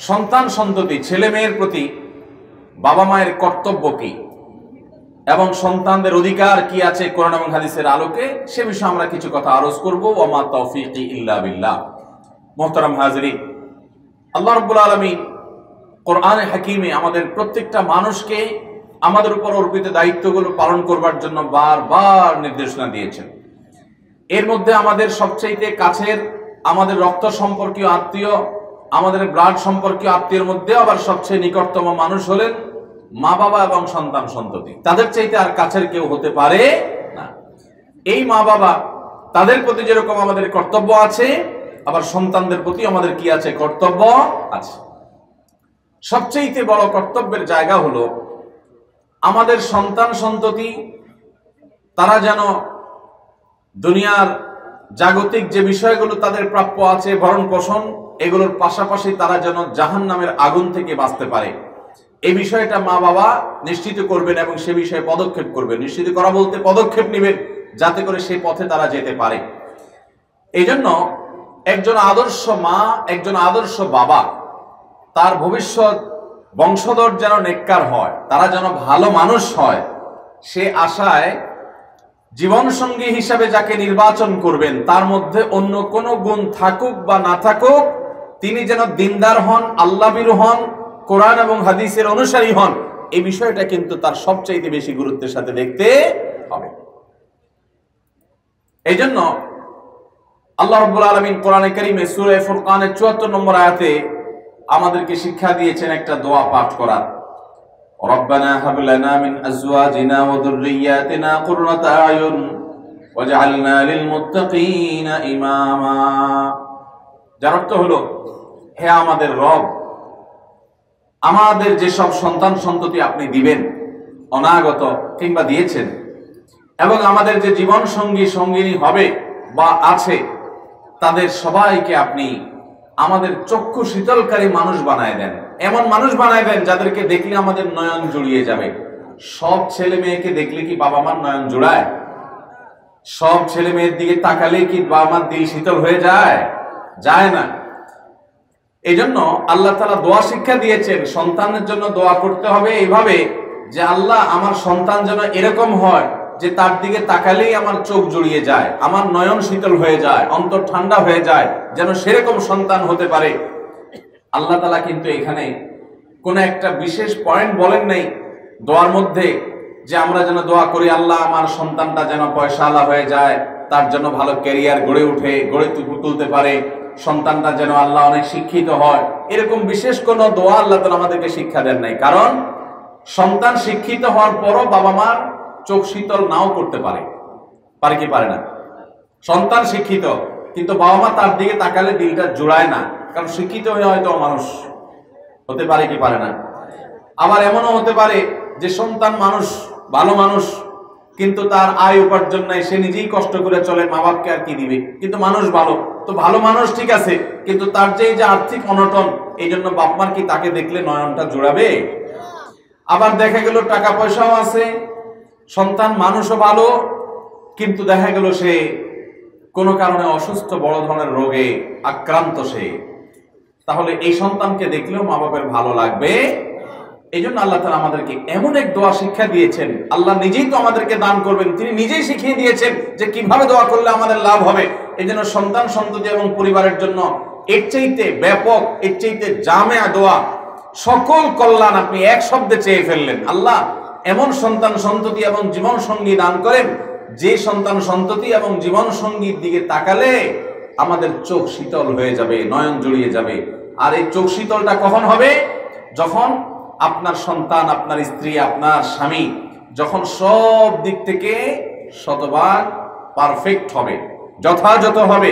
সন্তান সন্ততি ছেলে মেয়ের প্রতি বাবা মায়ের কর্তব্য কি এবং সন্তানদের অধিকার কি আছে কোরআন এবং হাদিসের আলোকে সে বিষয়ে আমরা কিছু কথা আরজ করব। ওয়া মা তাওফীকি ইল্লা বিল্লাহ। মুহতারাম হাজিরিন, আল্লাহ রাব্বুল আলামিন কোরআনে হাকিমে আমাদের প্রত্যেকটা মানুষকে আমাদের উপর অর্পিত দায়িত্বগুলো পালন করবার জন্য বারবার নির্দেশনা দিয়েছেন। এর মধ্যে আমাদের সবচেয়ে কাছের আমাদের রক্ত সম্পর্কীয় আত্মীয়, আমাদের ব্লাড সম্পর্কীয় আত্মীয়ের মধ্যে আবার সবচেয়ে নিকটতম মানুষ হলেন মা বাবা এবং সন্তান সন্ততি। তাদের চাইতে আর কাছের কেউ হতে পারে না। এই মা বাবা তাদের প্রতি যেরকম আমাদের কর্তব্য আছে, আবার সন্তানদের প্রতি আমাদের কি আছে? কর্তব্য আছে। সবচেয়ে বড় কর্তব্যের জায়গা হলো আমাদের সন্তান সন্ততি তারা যেন দুনিয়ার জাগতিক যে বিষয়গুলো তাদের প্রাপ্য আছে, ভরণ পোষণ, এগুলোর পাশাপাশি তারা যেন জাহান্নামের আগুন থেকে বাঁচতে পারে। এই বিষয়টা মা বাবা নিশ্চিত করবেন এবং সে বিষয়ে পদক্ষেপ করবেন। নিশ্চিত করা বলতে পদক্ষেপ নেবেন যাতে করে সেই পথে তারা যেতে পারে। এই জন্য একজন আদর্শ মা, একজন আদর্শ বাবা, তার ভবিষ্যৎ বংশধর যেন নেককার হয়, তারা যেন ভালো মানুষ হয়, সে আশায় জীবনসঙ্গী হিসাবে যাকে নির্বাচন করবেন তার মধ্যে অন্য কোনো গুণ থাকুক বা না থাকুক, তিনি যেন দিনদার হন, আল্লাহভীরু হন, কোরআন এবং হাদিসের অনুসারী হন, এই বিষয়টা কিন্তু তার সবচাইতে বেশি গুরুত্বের সাথে দেখতে হবে। এই জন্য আল্লাহ রাব্বুল আলামিন কোরআনে কারীমে সূরা ফুরকানের ৭৪ নম্বর আয়াতে আমাদেরকে শিক্ষা দিয়েছেন একটা দোয়া পাঠ করার। রব্বানা হাব লানা মিন আজওয়াজিনা ওয়া যুররিয়াতিনা কুররাতা আয়ুন ওয়াজআলনা লিল মুত্তাকিনা ইমামা। যার অর্থ হলো, হে আমাদের রব, আমাদের যেসব সন্তান সন্ততি আপনি দিবেন, অনাগত কিংবা দিয়েছেন, এবং আমাদের যে জীবন সঙ্গী সঙ্গিনী হবে বা আছে, তাদের সবাইকে আপনি আমাদের চক্ষু শীতলকারী মানুষ বানায় দেন। এমন মানুষ বানায় দেন যাদেরকে দেখলে আমাদের নয়ন জুড়িয়ে যাবে। সব ছেলে মেয়েকে দেখলে কি বাবা মার নয়ন জুড়ায়? সব ছেলে মেয়ের দিকে তাকালে কি বাবা মার দিল শীতল হয়ে যায়? যায় না। এই জন্য আল্লাহ তাআলা দোয়া শিক্ষা দিয়েছেন, সন্তানের জন্য দোয়া করতে হবে এইভাবে যে আল্লাহ আমার সন্তান যেন এরকম হয় যে তার দিকে তাকালেই আমার চোখ জুড়িয়ে যায়, আমার নয়ন শীতল হয়ে যায়, অন্তর ঠান্ডা হয়ে যায়, যেন সেরকম সন্তান হতে পারে। আল্লাহ তাআলা কিন্তু এখানে কোন একটা বিশেষ পয়েন্ট বলেন নাই দোয়ার মধ্যে যে আমরা যেন দোয়া করি আল্লাহ আমার সন্তানটা যেন পয়সাওয়ালা হয়ে যায়, তার জন্য ভালো ক্যারিয়ার গড়ে তুলতে পারে, সন্তানটা যেন আল্লাহ অনেক শিক্ষিত হয়, এরকম বিশেষ কোন দোয়া আল্লাহ তাআলা আমাদেরকে শিক্ষা দেন নাই। কারণ সন্তান শিক্ষিত হওয়ার পরও বাবা মার চোখ শীতল নাও করতে পারে। পারে কি পারে না? সন্তান শিক্ষিত কিন্তু বাবা মা তার দিকে তাকালে দিলটা জুড়ায় না, কারণ শিক্ষিত হয়ে হয়তো মানুষ হতে পারে কি পারে না। আবার এমনও হতে পারে যে সন্তান মানুষ, ভালো মানুষ, কিন্তু তার আয় উপার্জন নাই, সে নিজেই কষ্ট করে চলে, মা বাপকে আর কি দিবে, কিন্তু মানুষ ভালো। তো ভালো মানুষ ঠিক আছে, কিন্তু তার যে আর্থিক অনটন, এই জন্য বাপ মার কি তাকে দেখলে নয়নটা জোড়াবে? আবার দেখা গেল টাকা পয়সাও আছে, সন্তান মানুষও ভালো, কিন্তু দেখা গেল সে কোনো কারণে অসুস্থ, বড় ধরনের রোগে আক্রান্ত সে, তাহলে এই সন্তানকে দেখলেও মা বাপের ভালো লাগবে? এই জন্য আল্লাহ তাআলা আমাদেরকে এমন এক দোয়া শিক্ষা দিয়েছেন। আল্লাহ নিজেই তো আমাদেরকে দান করবেন, তিনি নিজেই শিখিয়ে দিয়েছেন যে কিভাবে দোয়া করলে আমাদের লাভ হবে। এই জন্য সন্তান সন্ততি এবং পরিবারের জন্য এর চাইতে ব্যাপক, এর চাইতে জামেয়া দোয়া, সকল কল্যাণ আপনি এক শব্দে চেয়ে ফেললেন। আল্লাহ এমন সন্তান সন্ততি এবং জীবন সঙ্গী দান করেন যে সন্তান সন্ততি এবং জীবন সঙ্গীর দিকে তাকালে আমাদের চোখ শীতল হয়ে যাবে, নয়ন জড়িয়ে যাবে। আর এই চোখ শীতলটা কখন হবে? যখন আপনার সন্তান, আপনার স্ত্রী, আপনার স্বামী যখন সব দিক থেকে শতভাগ পারফেক্ট হবে, যথাযথ হবে,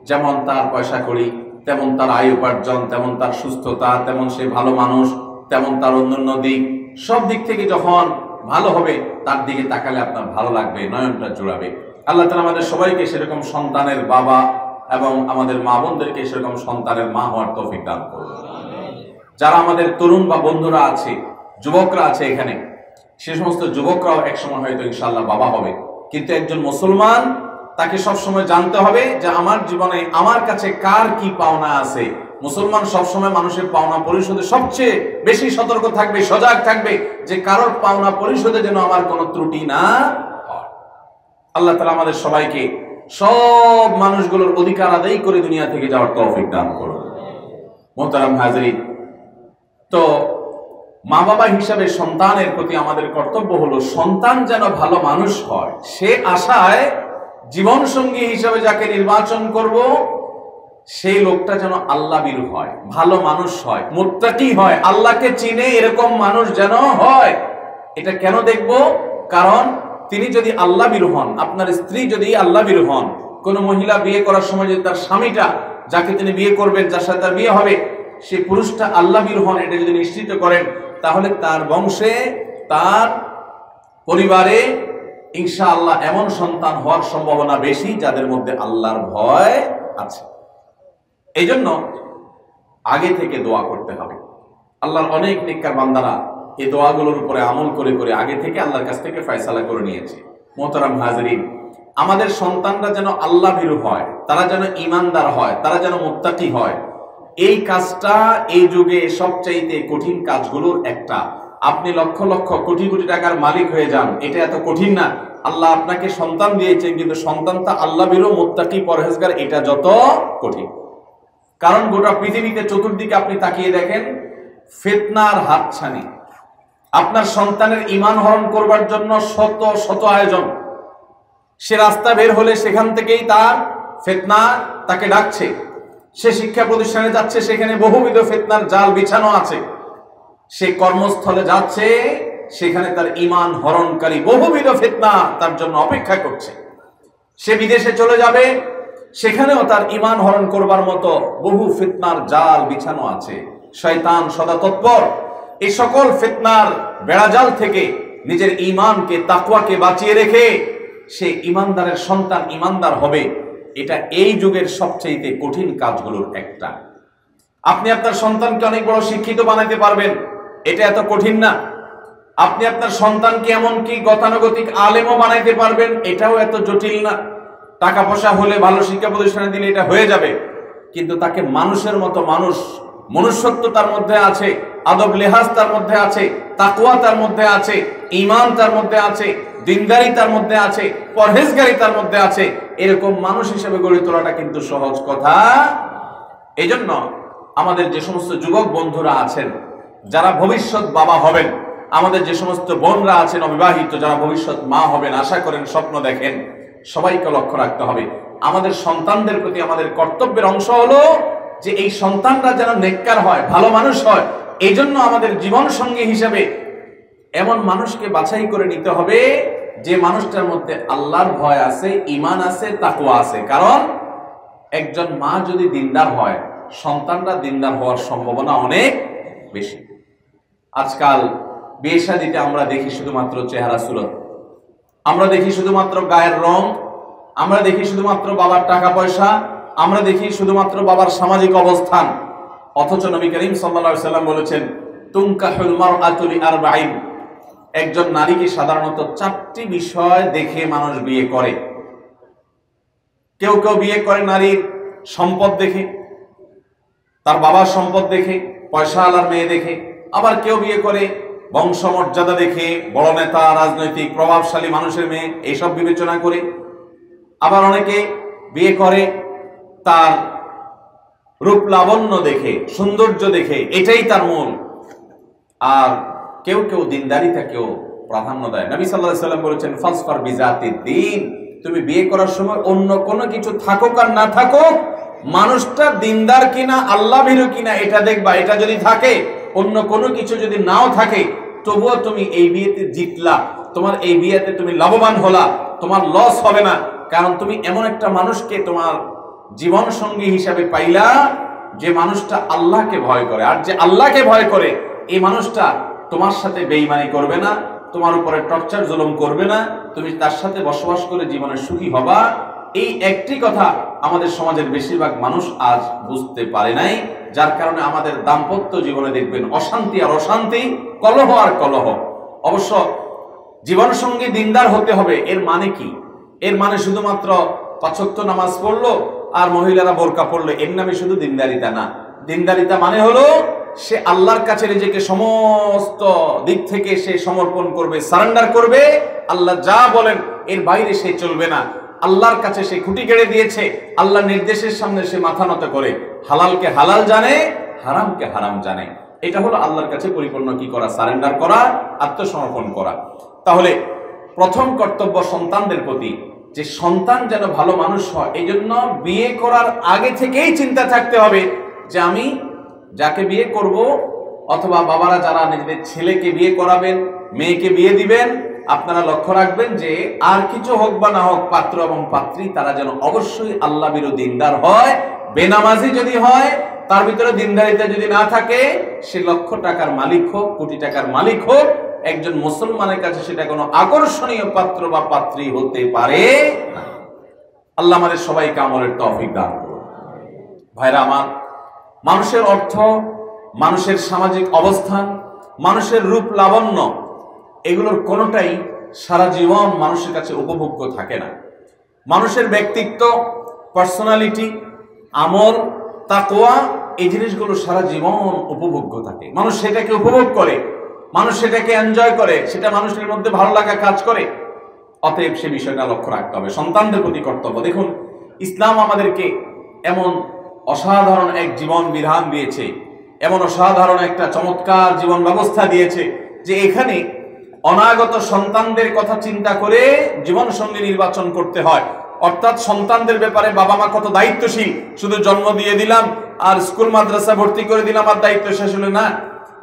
যেমন তার পয়সা কড়ি, তেমন তার আয় উপার্জন, তেমন তার সুস্থতা, তেমন সে ভালো মানুষ, তেমন তার অন্যান্য দিক, সব দিক থেকে যখন ভালো হবে, তার দিকে তাকালে আপনার ভালো লাগবে, নয়নটা জোড়াবে। আল্লাহ তাআলা আমাদের সবাইকে সেরকম সন্তানের বাবা এবং আমাদের মা বোনদেরকে সেরকম সন্তানের মা হওয়ার তৌফিক দান করুন। যারা আমাদের তরুণ বা বন্ধুরা আছে, যুবকরা আছে এখানে, সে সমস্ত যুবকরাও একসময় হয়তো ইনশাআল্লাহ বাবা হবে। কিন্তু একজন মুসলমান তাকে সবসময় জানতে হবে যে আমার জীবনে আমার কাছে কার কি পাওনা আছে, মুসলমান সবসময় মানুষের পাওনা পরিশোধে সবচেয়ে বেশি সতর্ক থাকবে, সজাগ থাকবে, যে কারোর পাওনা পরিশোধে যেন আমার কোনো ত্রুটি না হয়। আল্লাহ তাআলা আমাদের সবাইকে সব মানুষগুলোর অধিকার আদায় করে দুনিয়া থেকে যাওয়ার তৌফিক দান করুন। মোহতারাম হাজরিন, তো মা বাবা হিসাবে সন্তানের প্রতি আমাদের কর্তব্য হলো সন্তান যেন ভালো মানুষ হয়, সে আশায় জীবন সঙ্গী হিসাবে যাকে নির্বাচন করব সেই লোকটা যেন আল্লাহভীরু হয়, ভালো মানুষ হয়, মুত্তাকি হয়, আল্লাহকে চিনে এরকম মানুষ যেন হয়। এটা কেন দেখব? কারণ তিনি যদি আল্লাহভীরু হন, আপনার স্ত্রী যদি আল্লাহভীরু হন, কোন মহিলা বিয়ে করার সময় যদি তার স্বামীটা, যাকে তিনি বিয়ে করবেন, যার সাথে তার বিয়ে হবে, সেই পুরুষটা আল্লাহভীরু হন, এটা যদি নিশ্চিত করেন, তাহলে তার বংশে, তার পরিবারে ইনশাআল্লাহ এমন সন্তান হওয়ার সম্ভাবনা বেশি যাদের মধ্যে আল্লাহর ভয় আছে। এই জন্য আগে থেকে দোয়া করতে হবে। আল্লাহর অনেক নেককার বান্দারা এই দোয়াগুলোর উপরে আমল করে করে আগে থেকে আল্লাহর কাছ থেকে ফয়সালা করে নিয়েছে। মোহতারাম হাজরিন, আমাদের সন্তানরা যেন আল্লাহভীরু হয়, তারা যেন ঈমানদার হয়, তারা যেন মুত্তাকি হয়, এই কাজটা এই যুগে সবচাইতে কঠিন কাজগুলোর একটা। আপনি লক্ষ লক্ষ কোটি কোটি টাকার মালিক হয়ে যান, এটা এত কঠিন না। আল্লাহ আপনাকে সন্তান দিয়েছেন, কিন্তু সন্তানটা আল্লাহভীরু, মুত্তাকি, পরহেজগার, এটা যত কঠিন। কারণ গোটা পৃথিবীতে চতুর্দিকে আপনি তাকিয়ে দেখেন, ফিতনার হাতছানি। আপনার সন্তানের ঈমান হরণ করবার জন্য শত শত আয়োজন। সে রাস্তা বের হলে সেখান থেকেই তার ফিতনা তাকে ডাকছে। সে শিক্ষা প্রতিষ্ঠানে যাচ্ছে, সেখানে বহুবিধ ফিতনার জাল বিছানো আছে। সে কর্মস্থলে যাচ্ছে, সেখানে তার ঈমান হরণকারী বহুবিধ ফিতনা তার জন্য অপেক্ষা করছে। সে বিদেশে চলে যাবে, সেখানেও তার ঈমান হরণ করবার মতো বহু ফিতনার জাল বিছানো আছে। শয়তান সদা তৎপর এই সকল ফিতনার বেড়াজাল থেকে নিজের ঈমানকে, তাকওয়াকে বাঁচিয়ে রেখে সে ঈমানদারের সন্তান ঈমানদার হবে। এটা এই যুগের সবচেয়ে কঠিন কাজগুলোর একটা। আপনি আপনার সন্তানকে অনেক বড় শিক্ষিত বানাতে পারবেন, এটা এত কঠিন না। আপনি আপনার সন্তানকে এমনকি গতানুগতিক আলেমও বানাইতে পারবেন, এটাও এত জটিল না। টাকা পয়সা হলে, ভালো শিক্ষা প্রতিষ্ঠানে দিলে এটা হয়ে যাবে। কিন্তু তাকে মানুষের মতো মানুষ, মনুষ্যত্ব তার মধ্যে আছে, আদব লেহাজ তার মধ্যে আছে, তাকওয়া তার মধ্যে আছে, ঈমান তার মধ্যে আছে, দিনদারি তার মধ্যে আছে, পরহেজগারি তার মধ্যে আছে, এরকম মানুষ হিসেবে গড়ে তোলাটা কিন্তু সহজ কথা। এই জন্য আমাদের যে সমস্ত যুবক বন্ধুরা আছেন, যারা ভবিষ্যৎ বাবা হবেন, আমাদের যে সমস্ত বোনরা আছেন অবিবাহিত, যারা ভবিষ্যৎ মা হবেন, আশা করেন, স্বপ্ন দেখেন, সবাইকে লক্ষ্য রাখতে হবে আমাদের সন্তানদের প্রতি আমাদের কর্তব্যের অংশ হলো যে এই সন্তানরা যেন নেককার হয়, ভালো মানুষ হয়। এই জন্য আমাদের জীবন সঙ্গী হিসেবে এমন মানুষকে বাছাই করে নিতে হবে যে মানুষটার মধ্যে আল্লাহর ভয় আছে, ঈমান আছে, তাকওয়া আছে। কারণ একজন মা যদি দিনদার হয়, সন্তানরা দিনদার হওয়ার সম্ভাবনা অনেক বেশি। আজকাল বিয়ে শাদীতে আমরা দেখি শুধুমাত্র চেহারা সুরত, আমরা দেখি শুধুমাত্র গায়ের রং, আমরা দেখি শুধুমাত্র বাবার টাকা পয়সা, আমরা দেখি শুধুমাত্র বাবার সামাজিক অবস্থান। অথচ নবী করিম সাল্লাল্লাহু আলাইহি ওয়াসাল্লাম বলেছেন, তুনকাহুল মারআতু লিআরবাঈন, একজন নারীকে সাধারণত 4টি বিষয় দেখে মানুষ বিয়ে করে। কেউ কেউ বিয়ে করে নারীর সম্পদ দেখে, তার বাবার সম্পদ দেখে, পয়সাওয়ালার মেয়ে দেখে। আবার কেউ বিয়ে করে বংশমর্যাদা দেখে, বড় নেতা, রাজনৈতিক প্রভাবশালী মানুষের মেয়ে, এইসব বিবেচনা করে। আবার অনেকে বিয়ে করে তার রূপ লাবণ্য দেখে, সৌন্দর্য দেখে, এটাই তার মূল। আর কেউ কেউ দিনদারিতাকেও প্রাধান্য দেয়। নবী সাল্লাল্লাহু আলাইহি ওয়াসাল্লাম বলেছেন, ফাসফার বিজাতিদ দ্বীন, তুমি বিয়ে করার সময় অন্য কোনো কিছু থাকুক আর না থাকুক, মানুষটা দিনদার কিনা, আল্লাহভীরু কিনা এটা দেখবা। এটা যদি থাকে, অন্য কোনো কিছু যদি নাও থাকে, তবুও তুমি এই বিয়েতে জিতলা, তোমার এই বিয়েতে তুমি লাভবান হলা, তোমার লস হবে না। কারণ তুমি এমন একটা মানুষকে তোমার জীবন সঙ্গী হিসাবে পাইলা যে মানুষটা আল্লাহকে ভয় করে। আর যে আল্লাহকে ভয় করে, এই মানুষটা তোমার সাথে বেঈমানি করবে না, তোমার উপরে টর্চার জুলুম করবে না, তুমি তার সাথে বসবাস করে জীবনে সুখী হবা। এই একটি কথা আমাদের সমাজের বেশিরভাগ মানুষ আজ বুঝতে পারে নাই, যার কারণে আমাদের দাম্পত্য জীবনে দেখবেন অশান্তি আর অশান্তি, কলহ আর কলহ। অবশ্য জীবন সঙ্গী দিনদার হতে হবে, এর মানে কি? এর মানে শুধুমাত্র 5 ওয়াক্ত নামাজ পড়লো আর মহিলারা বোরকা পড়লো, এর নামে শুধু দিনদারিতা না। দিনদারিতা মানে হলো সে আল্লাহর কাছে নিজেকে সমস্ত দিক থেকে সে সমর্পণ করবে, সারেন্ডার করবে। আল্লাহ যা বলেন এর বাইরে সে চলবে না। আল্লাহর কাছে সে খুঁটি গেড়ে দিয়েছে, আল্লাহর নির্দেশের সামনে সে মাথা নত করে, হালালকে হালাল জানে, হারামকে হারাম জানে। এটা হলো আল্লাহর কাছে পরিপূর্ণ কি করা? সারেন্ডার করা, আত্মসমর্পণ করা। তাহলে প্রথম কর্তব্য সন্তানদের প্রতি, যে সন্তান যেন ভালো মানুষ হয়। এই জন্য বিয়ে করার আগে থেকেই চিন্তা থাকতে হবে যে আমি যাকে বিয়ে করব, অথবা বাবারা যারা নিজেদের ছেলেকে বিয়ে করাবেন, মেয়েকে বিয়ে দিবেন, আপনারা লক্ষ্য রাখবেন যে আর কিছু হোক বা না হোক, পাত্র এবং পাত্রী তারা যেন অবশ্যই আল্লাহ বিরোধী দিনদার হয়। বেনামাজি যদি হয়, তার ভিতরে দিনদারিতা যদি না থাকে, সে লক্ষ টাকার মালিক হোক, কোটি টাকার মালিক হোক, একজন মুসলমানের কাছে সেটা কোনো আকর্ষণীয় পাত্র বা পাত্রী হতে পারে না। আল্লাহ আমাদের সবাইকে আমলের তৌফিক দান করুন। ভাইরা আমার, মানুষের অর্থ, মানুষের সামাজিক অবস্থান, মানুষের রূপ লাবণ্য, এগুলোর কোনোটাই সারা জীবন মানুষের কাছে উপভোগ্য থাকে না। মানুষের ব্যক্তিত্ব, পার্সোনালিটি, আমল, তাকওয়া, এই জিনিসগুলো সারা জীবন উপভোগ্য থাকে। মানুষ সেটাকে উপভোগ করে, মানুষ সেটাকে এনজয় করে, সেটা মানুষের মধ্যে ভালো লাগা কাজ করে। অতএব সে বিষয়টা লক্ষ্য রাখতে হবে। সন্তানদের প্রতি কর্তব্য। দেখুন, ইসলাম আমাদেরকে এমন অসাধারণ এক জীবন বিধান দিয়েছে, এমন অসাধারণ একটা চমৎকার জীবন ব্যবস্থা দিয়েছে যে এখানে অনাগত সন্তানদের কথা চিন্তা করে জীবন সঙ্গী নির্বাচন করতে হয়। অর্থাৎ সন্তানদের ব্যাপারে বাবা মা কত দায়িত্বশীল। শুধু জন্ম দিয়ে দিলাম আর স্কুল মাদ্রাসা ভর্তি করে দিলাম আর দায়িত্ব শেষ হলো না।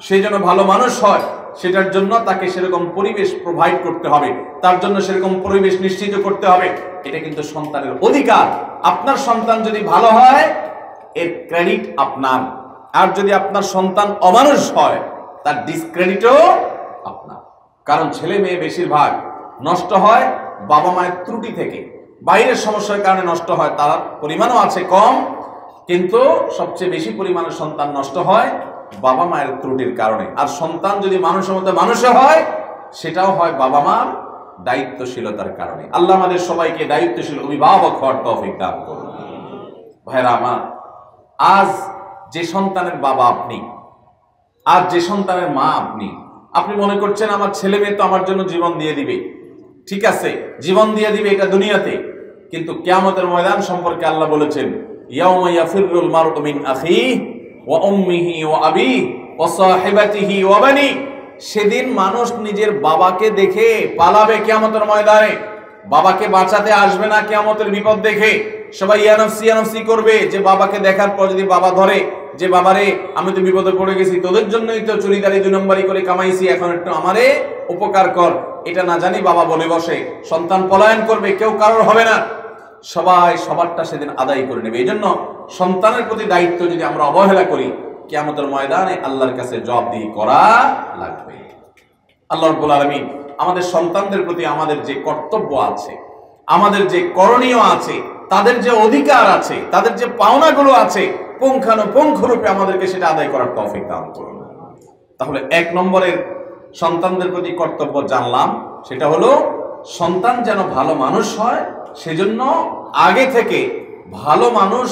সেই জন্য ভালো মানুষ হয়, সেটার জন্য তাকে সেরকম পরিবেশ প্রোভাইড করতে হবে, তার জন্য সেরকম পরিবেশ নিশ্চিত করতে হবে। এটা কিন্তু সন্তানের অধিকার। আপনার সন্তান যদি ভালো হয়, এর ক্রেডিট আপনার। আর যদি আপনার সন্তান অমানুষ হয়, তার ডিসক্রেডিটও আপনার। কারণ ছেলে মেয়ে বেশিরভাগ নষ্ট হয় বাবা মায়ের ত্রুটি থেকে, বাইরের সমস্যার কারণে নষ্ট হয়, তার পরিমাণও আছে কম, কিন্তু সবচেয়ে বেশি পরিমাণে সন্তান নষ্ট হয় বাবা মায়ের ত্রুটির কারণে। আর সন্তান যদি মানুষের মতো মানুষে হয়, সেটাও হয় বাবা মার দায়িত্বশীলতার কারণে। আল্লাহ আমাদের সবাইকে দায়িত্বশীল অভিভাবক হওয়ার তৌফিক দান করুন। ভাইরা আমার, আজ যে সন্তানের বাবা আপনি, আজ যে সন্তানের মা আপনি, আপনি মনে করছেন আমার ছেলে মেয়ে তো আমার জন্য জীবন দিয়ে দিবে। ঠিক আছে, জীবন দিয়ে দিবে এটা দুনিয়াতে, কিন্তু কিয়ামতের ময়দান সম্পর্কে আল্লাহ বলেছেন, ইয়াউমা ইয়াফিরুল মারউ মিন আখিহি ওয়া উম্মিহি ওয়া আবিহি ওয়া সাহিবাতিহি ওয়া বানি। সেদিন মানুষ নিজের বাবাকে দেখে পালাবে কিয়ামতের ময়দানে। বাবাকে বাঁচাতে আসবে না কিয়ামতের বিপদ দেখে। সবাই ইয়ানফসি ইয়ানফসি করবে, যে বাবাকে দেখার পর যদি বাবা ধরে যে বাবারে আমি তো বিপদে পড়ে গেছি, তোদের জন্যই তো চুরিদারি 2 নম্বরই করে কামাইছি, এখন একটু আমারে উপকার কর, এটা না জানি বাবা বলে বসে। সন্তান পলায়ন করবে, কেউ কারোর হবে না, সবাই সবারটা সেদিন আদায় করে নেবে। এই জন্য সন্তানের প্রতি দায়িত্ব যদি আমরা অবহেলা করি, কিয়ামতের ময়দানে আল্লাহর কাছে জবাবদিহি করা লাগবে। আল্লাহ রাব্বুল আলামিন আমাদের সন্তানদের প্রতি আমাদের যে কর্তব্য আছে, আমাদের যে করণীয় আছে, তাদের যে অধিকার আছে, তাদের যে পাওনাগুলো আছে, পুঙ্খানুপুঙ্খরূপে আমাদেরকে সেটা আদায় করার তৌফিক দান করুন। তাহলে 1 নম্বরের সন্তানদের প্রতি কর্তব্য জানলাম, সেটা হলো সন্তান যেন ভালো মানুষ হয়, সেজন্য আগে থেকে ভালো মানুষ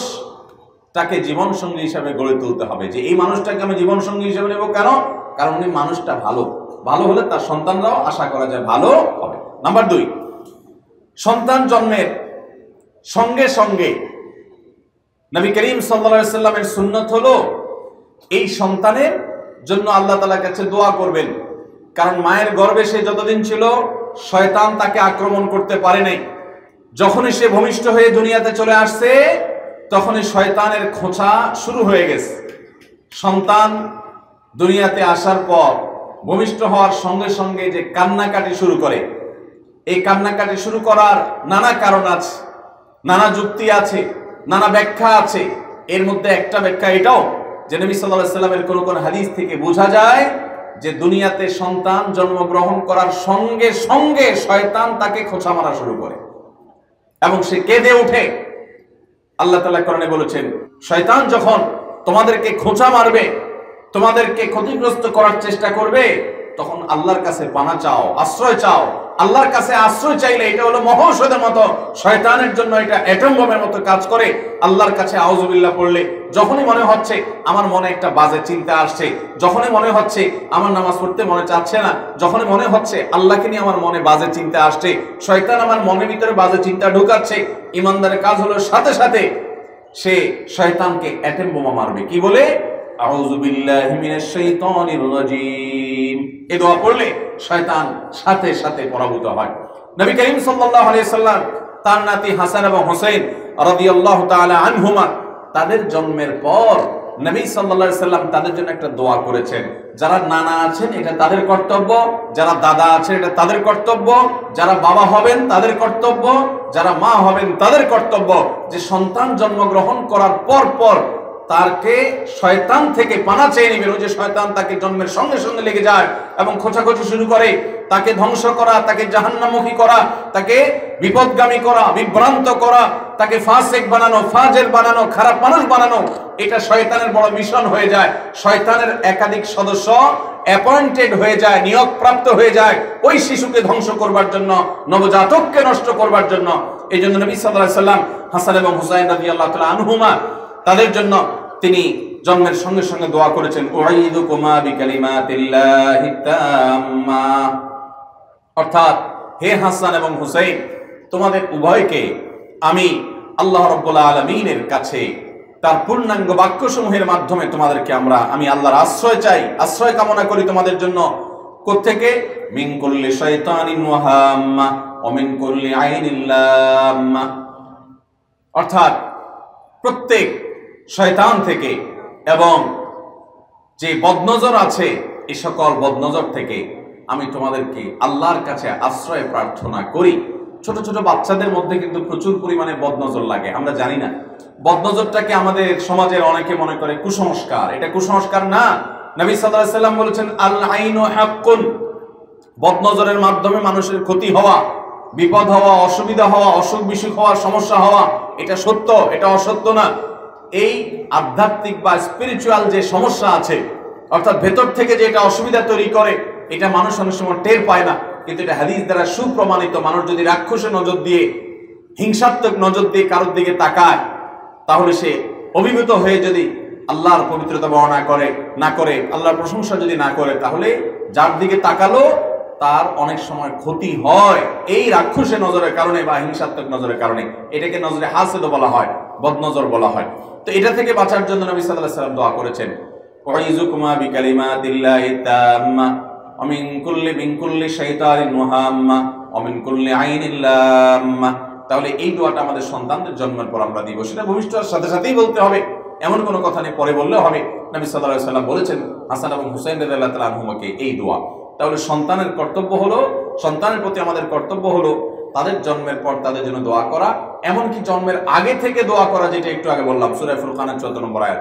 তাকে জীবন সঙ্গী হিসাবে গড়ে তুলতে হবে। যে এই মানুষটাকে আমি জীবন সঙ্গী হিসাবে নেব, কেন? কারণ এই মানুষটা ভালো, ভালো হলে তার সন্তানরাও আশা করা যায় ভালো হবে। নাম্বার 2, সন্তান জন্মের সঙ্গে সঙ্গে নবী করিম সাল্লাল্লাহু আলাইহি সাল্লামের সুন্নাত হলো এই সন্তানের জন্য আল্লাহ তাআলার কাছে দোয়া করবেন। কারণ মায়ের গর্ভে সে যতদিন ছিল, শয়তান তাকে আক্রমণ করতে পারে নাই। যখনই সে ভূমিষ্ঠ হয়ে দুনিয়াতে চলে আসছে, তখনই শয়তানের খোঁচা শুরু হয়ে গেছে। সন্তান দুনিয়াতে আসার পর ভূমিষ্ঠ হওয়ার সঙ্গে সঙ্গে যে কান্নাকাটি শুরু করে, এই কান্নাকাটি শুরু করার নানা কারণ আছে, নানা যুক্তি আছে, নানা ব্যাখ্যা আছে। এর মধ্যে একটা ব্যাখ্যা এটাও যে নবী সাল্লাল্লাহু আলাইহি সাল্লামের কোন হাদিস থেকে বোঝা যায় যে দুনিয়াতে সন্তান জন্মগ্রহণ করার সঙ্গে সঙ্গে শয়তান তাকে খোঁচা মারা শুরু করে এবং সে কেঁদে ওঠে। আল্লাহ তাআলা কোরআনে বলেছেন, শয়তান যখন তোমাদেরকে খোঁচা মারবে, তোমাদেরকে ক্ষতিগ্রস্ত করার চেষ্টা করবে, তখন আল্লাহর কাছে পানা চাও, আশ্রয় চাও, আল্লাহর কাছে আশ্রয় চাইলে এটা হলো মহৌষধের মতো, শয়তানের জন্য এটা অ্যাটম বোমের মতো কাজ করে। আল্লাহর কাছে আউযুবিল্লাহ পড়লে যখনই মনে হচ্ছে আমার মনে একটা বাজে চিন্তা আসছে, যখনই মনে হচ্ছে আমার নামাজ পড়তে মনে চাচ্ছে না, যখনই মনে হচ্ছে আল্লাহকে নিয়ে আমার মনে বাজে চিন্তা আসছে, শয়তান আমার মনের ভিতরে বাজে চিন্তা ঢুকাচ্ছে, ইমানদারের কাজ হলো সাথে সাথে সে শয়তানকে অ্যাটম বোমা মারবে। কি বলে? আউযু বিল্লাহি মিনাশ শাইতানির রাজীম। এই দোয়া পড়লে শয়তান সাথে সাথে পরাভূত হয়। নবী করিম সাল্লাল্লাহু আলাইহি সাল্লাম তার নাতি হাসান এবং হুসাইন রাদিয়াল্লাহু তাআলা আনহুমা তাদের জন্মের পর নবী সাল্লাল্লাহু আলাইহি সাল্লাম তাদের জন্য একটা দোয়া করেছেন। যারা নানা আছেন এটা তাদের কর্তব্য, যারা দাদা আছেন এটা তাদের কর্তব্য, যারা বাবা হবেন তাদের কর্তব্য, যারা মা হবেন তাদের কর্তব্য যে সন্তান জন্মগ্রহণ করার পর পর তাকে শয়তান থেকে পানা চেয়ে নেবেন। ওই যে শয়তান তাকে জন্মের সঙ্গে সঙ্গে লেগে যায় এবং খোঁচাখোঁচি শুরু করে, তাকে ধ্বংস করা, তাকে জাহান্নামুখী করা, তাকে বিপদগামী করা, বিভ্রান্ত করা, তাকে ফাসিক বানানো, ফাজের বানানো, খারাপ মানুষ বানানো, এটা শয়তানের বড় মিশন হয়ে যায়। শয়তানের একাধিক সদস্য অ্যাপয়েন্টেড হয়ে যায়, নিয়োগপ্রাপ্ত হয়ে যায় ওই শিশুকে ধ্বংস করবার জন্য, নবজাতককে নষ্ট করবার জন্য। এই জন্য নবী সাল্লাল্লাহু আলাইহি সাল্লাম হাসান এবং হুসাইন রাদিয়াল্লাহু তাআলা আনহুমা তাদের জন্য তিনি জন্মের সঙ্গে সঙ্গে দোয়া করেছেন, উঈদুকুমা বিকালিমাতিল্লাহি তাম্মা, অর্থাৎ হে হাসান এবং হুসাইন তোমাদের উভয়কে আমি আল্লাহ রাব্বুল আলামিনের কাছে তার পূর্ণাঙ্গ বাক্যসমূহের মাধ্যমে তোমাদেরকে আমি আল্লাহর আশ্রয় চাই, আশ্রয় কামনা করি তোমাদের জন্য। কোত্থেকে? মিন কুল্লি শাইতানিন ওয়া হাম্মা ওয়া মিন কুল্লি আইনিল লাম্মা, অর্থাৎ প্রত্যেক শয়তান থেকে এবং যে বদনজর আছে এই সকল বদনজর থেকে আমি তোমাদেরকে আল্লাহর কাছে আশ্রয় প্রার্থনা করি। ছোট ছোট বাচ্চাদের মধ্যে কিন্তু প্রচুর পরিমাণে বদনজর লাগে, আমরা জানি না। বদনজরটাকে আমাদের সমাজের অনেকে মনে করে কুসংস্কার, এটা কুসংস্কার না। নবী সাল্লাল্লাহু আলাইহি সাল্লাম বলেছেন, আল আইনু হাক্কুন, বদনজরের মাধ্যমে মানুষের ক্ষতি হওয়া, বিপদ হওয়া, অসুবিধা হওয়া, অসুখ বিসুখ হওয়া, সমস্যা হওয়া, এটা সত্য, এটা অসত্য না। এই আধ্যাত্মিক বা স্পিরিচুয়াল যে সমস্যা আছে, অর্থাৎ ভেতর থেকে যে এটা অসুবিধা তৈরি করে, এটা মানুষ অনেক সময় টের পায় না, কিন্তু এটা হাদিস দ্বারা সুপ্রমাণিত। মানুষ যদি রাক্ষসের নজর দিয়ে, হিংসাত্মক নজর দিয়ে কারোর দিকে তাকায়, তাহলে সে অভিভূত হয়ে যদি আল্লাহর পবিত্রতা বর্ণনা না করে, আল্লাহর প্রশংসা যদি না করে, তাহলে যার দিকে তাকালো তার অনেক সময় ক্ষতি হয় এই রাক্ষসের নজরের কারণে বা হিংসাত্মক নজরের কারণে। এটাকে নজরে হাসেদ বলা হয়, বদনজর বলা হয়। তো এটা থেকে বাঁচার জন্য নবী সাল্লাল্লাহু আলাইহি সাল্লাম দোয়া করেছেন, উঈযুকুমা বিকালিমাতিল্লাহি তাম্মা ওয়া মিন কুল্লি শাইতানিন ওয়া হাম্মা ওয়া মিন কুল্লি আইনিল লাম্মা। তাহলে এই দোয়াটা আমাদের সন্তানদের জন্মের পর আমরা দিব, সেটা ভবিষ্যতের সাথে সাথেই বলতে হবে, এমন কোনো কথা নেই পরে বললেও হবে। নবী সাল্লাল্লাহু আলাইহি সাল্লাম বলেছেন হাসান এবং হুসাইন রাদিয়াল্লাহু তাআলা আনহুমাকে এই দোয়া। তাহলে সন্তানের কর্তব্য হলো, সন্তানের প্রতি আমাদের কর্তব্য হলো তাদের জন্মের পর তাদের জন্য দোয়া করা, এমনকি জন্মের আগে থেকে দোয়া করা, যেটা একটু আগে বললাম সূরা ফুরকানের 14 নম্বর আয়াত,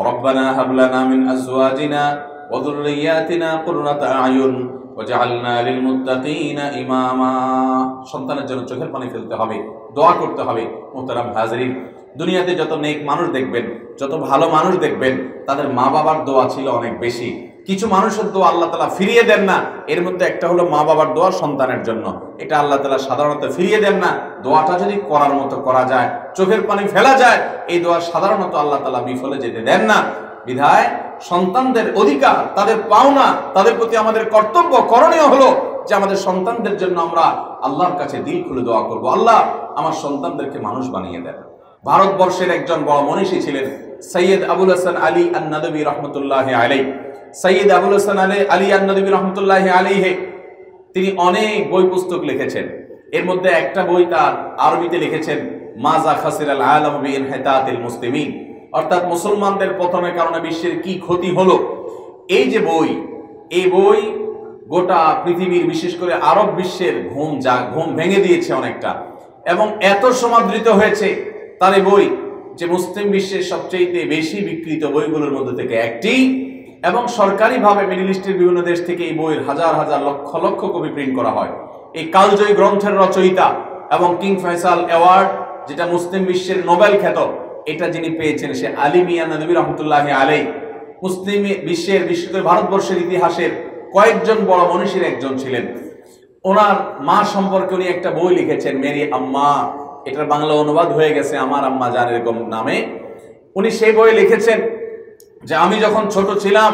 রব্বানা হাব লানা মিন আজওয়াজিনা ওয়া যুররিয়াতিনা কুররাতা আয়ুন ওয়াজআলনা লিল মুত্তাকিনা ইমামা। সন্তানের জন্য চোখের পানি ফেলতে হবে, দোয়া করতে হবে। মুহতারাম হাজিরিন, দুনিয়াতে যত নেক মানুষ দেখবেন, যত ভালো মানুষ দেখবেন, তাদের মা বাবার দোয়া ছিল অনেক বেশি। কিছু মানুষের দোয়া আল্লাহ তাআলা ফিরিয়ে দেন না, এর মধ্যে একটা হলো মা বাবার দোয়া সন্তানের জন্য। এটা আল্লাহ তাআলা সাধারণত ফিরিয়ে দেন না। দোয়াটা যদি করার মতো করা যায়, চোখের পানি ফেলা যায়, এই দোয়া সাধারণত আল্লাহ তাআলা বিফলে যেতে দেন না। বিধায় সন্তানদের অধিকার, তাদের পাওনা, তাদের প্রতি আমাদের কর্তব্য, করণীয় হলো যে আমাদের সন্তানদের জন্য আমরা আল্লাহর কাছে দিল খুলে দোয়া করব, আল্লাহ আমার সন্তানদেরকে মানুষ বানিয়ে দেন। ভারতবর্ষের একজন বড় মনীষী ছিলেন সৈয়দ আবুল হাসান আলী আন-নাদবী রাহমাতুল্লাহি আলাইহি। সৈয়দ আবুল হাসান আলী আন-নাদবী রাহমাতুল্লাহি আলাইহি তিনি অনেক বই পুস্তক লিখেছেন। এর মধ্যে একটা বই তার আরবিতে লিখেছেন, মাজা খাসিরাল আলাম বিইনহিতাতিল মুসলিমিন, অর্থাৎ মুসলমানদের পতনের কারণে বিশ্বের কি ক্ষতি হলো। এই যে বই, এই বই গোটা পৃথিবীর, বিশেষ করে আরব বিশ্বের ঘুম ভেঙে দিয়েছে অনেকটা, এবং এত সমাদৃত হয়েছে তার এই বই যে মুসলিম বিশ্বের সবচেয়ে বেশি বিক্রিত বইগুলোর মধ্যে থেকে একটি, এবং সরকারিভাবে মিডল ইস্টের বিভিন্ন দেশ থেকে এই বইয়ের হাজার হাজার লক্ষ লক্ষ কপি প্রিন্ট করা হয়। এই কালজয়ী গ্রন্থের রচয়িতা এবং কিং ফয়সাল অ্যাওয়ার্ড, যেটা মুসলিম বিশ্বের নোবেল খ্যাত, এটা যিনি পেয়েছেন সে আলী মিয়া নদভী রহমতুল্লাহি আলাইহি। মুসলিম বিশ্বের, বিশেষ করে ভারতবর্ষের ইতিহাসের কয়েকজন বড় মনীষীর একজন ছিলেন। ওনার মা সম্পর্কে উনি একটা বই লিখেছেন, মেরি আম্মা। এটার বাংলা অনুবাদ হয়ে গেছে আমার আম্মা জান এরকম নামে। উনি সেই বই লিখেছেন যে আমি যখন ছোট ছিলাম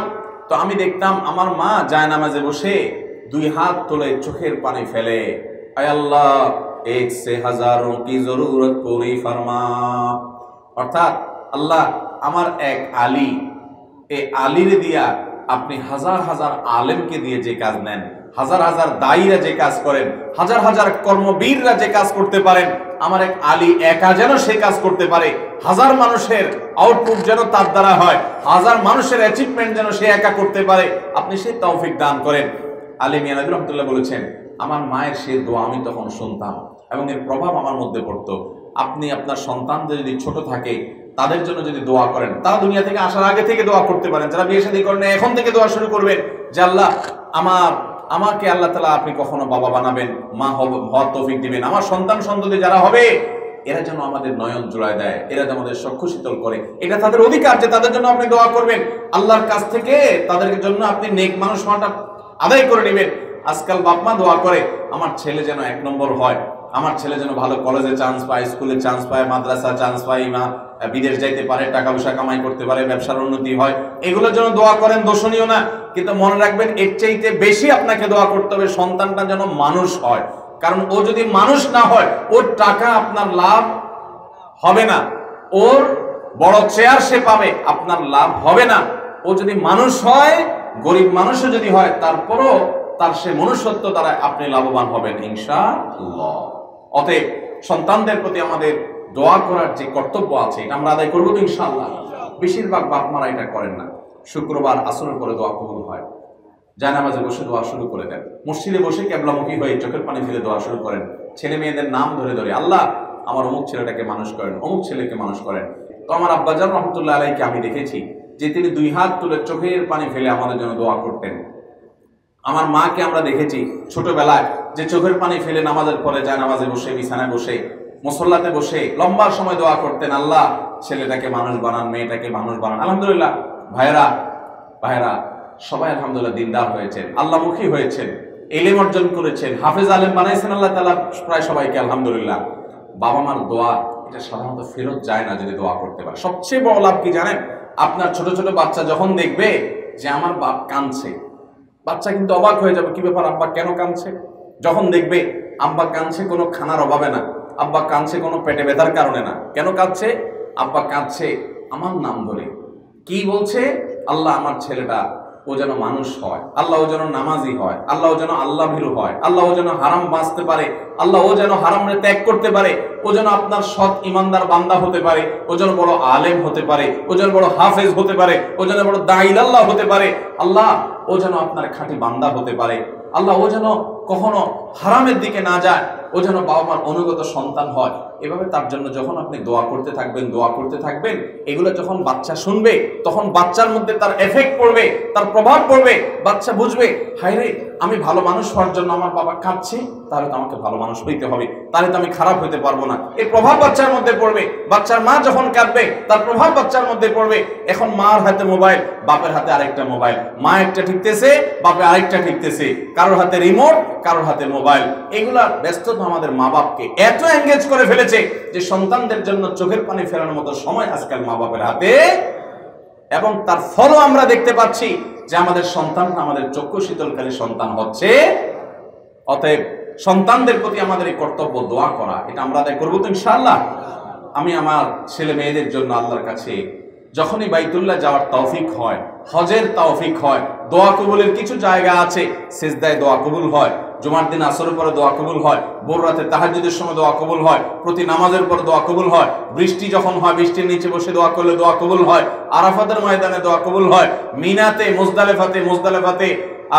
তো আমি দেখতাম আমার মা জায়নামাজে বসে দুই হাত তুলে চোখের পানি ফেলে, আয় আল্লাহ এক সে হাজারোं की जरूरत पूरी फरमा। অর্থাৎ আল্লাহ আমার এক আলী, এই আলীর দিয়া আপনি হাজার হাজার আলেমকে দিয়ে যে কাজ নেন, হাজার হাজার দায়ীরা যে কাজ করেন, হাজার হাজার কর্মবীররা যে কাজ করতে পারেন, আমার এক আলী একা যেন সে কাজ করতে পারে, হাজার মানুষের আউটপুট যেন তার দ্বারা হয়, হাজার মানুষের অ্যাচিভমেন্ট যেন সে একা করতে পারে, আপনি সেই তৌফিক দান করেন। আলী মিয়া নবী রহমতুল্লাহ বলেছেন আমার মায়ের সে দোয়া আমি তখন শুনতাম এবং এর প্রভাব আমার মধ্যে পড়তো। আপনি আপনার সন্তানদের যদি ছোট থাকে তাদের জন্য যদি দোয়া করেন, তারা দুনিয়া থেকে আসার আগে থেকে দোয়া করতে পারেন, যারা বিয়ে শাদী করেন এখন থেকে দোয়া শুরু করবেন যে আল্লাহ আমাকে আল্লাহ তাআলা আপনি কখনো বাবা বানাবেন, মা হওয়ার তৌফিক দিবেন, আমার সন্তান সন্ততি যারা হবে এরা যেন আমাদের নয়ন জোড়ায় দেয়, এরা যেন আমাদের চক্ষু শীতল করে। এটা তাদের অধিকার যে তাদের জন্য আপনি দোয়া করবেন, আল্লাহর কাছ থেকে তাদের জন্য আপনি নেক মানুষ হওয়াটা আদায় করে নেবেন। আজকাল বাপ মা দোয়া করে আমার ছেলে যেন 1 নম্বর হয়, আমার ছেলে যেন ভালো কলেজে চান্স পায়, স্কুলে চান্স পায়, মাদ্রাসা চান্স পায়, মা বিদেশ যাইতে পারে, টাকা পয়সা কামাই করতে পারে, ব্যবসার উন্নতি হয়, এগুলোর জন্য দোয়া করেন, দোষণীয় না। কিন্তু মনে রাখবেন এর চাইতে বেশি আপনাকে দোয়া করতে হবে সন্তানটা যেন মানুষ হয়। কারণ ও যদি মানুষ না হয় ওর টাকা আপনার লাভ হবে না, ওর বড় চেয়ার সে পাবে, আপনার লাভ হবে না। ও যদি মানুষ হয়, গরিব মানুষও যদি হয়, তারপরও তার সে মনুষ্যত্ব দ্বারা আপনি লাভবান হবেন ইনশাআল্লাহ। অতএব সন্তানদের প্রতি আমাদের দোয়া করার যে কর্তব্য আছে এটা আমরা আদায় করবো তো ইনশাআল্লাহ। বেশিরভাগ বাপ মারা এটা করেন না। শুক্রবার আসরের পরে দোয়া কবুল হয়, জায়নামাজে বসে দোয়া শুরু করে দেন, মসজিদে বসে কেবলামুখী হয়ে চোখের পানি ফেলে দোয়া শুরু করেন, ছেলে মেয়েদের নাম ধরে ধরে আল্লাহ আমার অমুক ছেলেটাকে মানুষ করেন, অমুক ছেলেকে মানুষ করেন। তো আমার আব্বাজান রহমতুল্লাহ আলাইকে আমি দেখেছি যে তিনি 2 হাত তুলে চোখের পানি ফেলে আমাদের জন্য দোয়া করতেন। আমার মাকে আমরা দেখেছি ছোটবেলায় যে চোখের পানি ফেলে নামাজের পরে জায়নামাজে বসে, বিছানায় বসে, মুসল্লাতে বসে লম্বা সময় দোয়া করতেন, আল্লাহ ছেলেটাকে মানুষ বানান, মেয়েটাকে মানুষ বানান। আলহামদুলিল্লাহ ভাইরা সবাই আলহামদুলিল্লাহ দিনদার হয়েছেন, আল্লাহমুখী হয়েছেন, ইলম অর্জন করেছেন, হাফেজ আলেম বানাইছেন আল্লাহ তাআলা প্রায় সবাইকে আলহামদুলিল্লাহ। বাবা মার দোয়া এটা সাধারণত ফেরত যায় না যদি দোয়া করতে পারে। সবচেয়ে বড় লাভ কি জানেন? আপনার ছোট ছোট বাচ্চা যখন দেখবে যে আমার বাপ কাঁদছে, বাচ্চা কিন্তু অবাক হয়ে যাবে, কি ব্যাপার আব্বা কেন কাঁদছে? যখন দেখবে আব্বা কাঁদছে কোনো খানার অভাবে না, আব্বা কাঁদছে কোনো পেটে ব্যথার কারণে না, কেন কাঁদছে? আব্বা কাঁদছে আমার নাম ধরে। কি বলছে? আল্লাহ আমার ছেলেটা ও যেন মানুষ হয়, আল্লাহ ও যেন নামাজি হয়, আল্লাহ ও যেন আল্লাহ ভীরু হয়, আল্লাহ ও যেন হারাম বাঁচতে পারে, আল্লাহ ও যেন হারামে ত্যাগ করতে পারে, ও যেন আপনার সৎ ইমানদার বান্দা হতে পারে, ও যেন বড় আলেম হতে পারে, ও যেন বড় হাফেজ হতে পারে, ও যেন বড় দাঈলাল্লাহ হতে পারে, আল্লাহ ও যেন আপনার খাঁটি বান্দা হতে পারে, আল্লাহ ও যেন কখনো হারামের দিকে না যায়, ও যেন বাবা মার অনুগত সন্তান হয়। এভাবে তার জন্য যখন আপনি দোয়া করতে থাকবেন, এগুলো যখন বাচ্চা শুনবে তখন বাচ্চার মধ্যে তার এফেক্ট পড়বে, তার প্রভাব পড়বে। বাচ্চা বুঝবে হায় রে আমি ভালো মানুষ হওয়ার জন্য আমার বাবা কাঁদছে, তাহলে তো আমাকে ভালো মানুষ হইতে হবে, তাহলে তো আমি খারাপ হইতে পারবো না। এই প্রভাব বাচ্চার মধ্যে পড়বে। বাচ্চার মা যখন কাঁদবে তার প্রভাব বাচ্চার মধ্যে পড়বে। এখন মার হাতে মোবাইল, বাপের হাতে আরেকটা মোবাইল, মা একটা ঠিকতেছে, বাপে আরেকটা ঠিকতেছে, কারোর হাতে রিমোট, কারোর হাতে মোবাইল। এগুলা ব্যস্ততা আমাদের মা বাপকে এত এঙ্গেজ করে ফেলেছে যে সন্তানদের জন্য চোখের পানি ফেরানোর মতো সময় আজকাল মা বাপের হাতে। এবং তার ফলও আমরা দেখতে পাচ্ছি যে আমাদের সন্তান আমাদের চক্ষু শীতলকারী সন্তান হচ্ছে। অতএব সন্তানদের প্রতি আমাদের এই কর্তব্য দোয়া করা, এটা আমরা আদায় করবো তো ইনশাআল্লাহ। আমি আমার ছেলে মেয়েদের জন্য আল্লাহর কাছে যখনই বাইতুল্লাহ যাওয়ার তৌফিক হয়, হজের তৌফিক হয়, দোয়া কবুলের কিছু জায়গা আছে, সিজদায় দোয়া কবুল হয়, জুমার দিন আসরের পরে দোয়া কবুল হয়, ভোর রাতে তাহাজ্জুদের সময় দোয়া কবুল হয়, প্রতি নামাজের পর দোয়া কবুল হয়, বৃষ্টি যখন হয় বৃষ্টির নিচে বসে দোয়া করলে দোয়া কবুল হয়, আরাফাতের ময়দানে দোয়া কবুল হয়, মিনাতে মুজদালেফাতে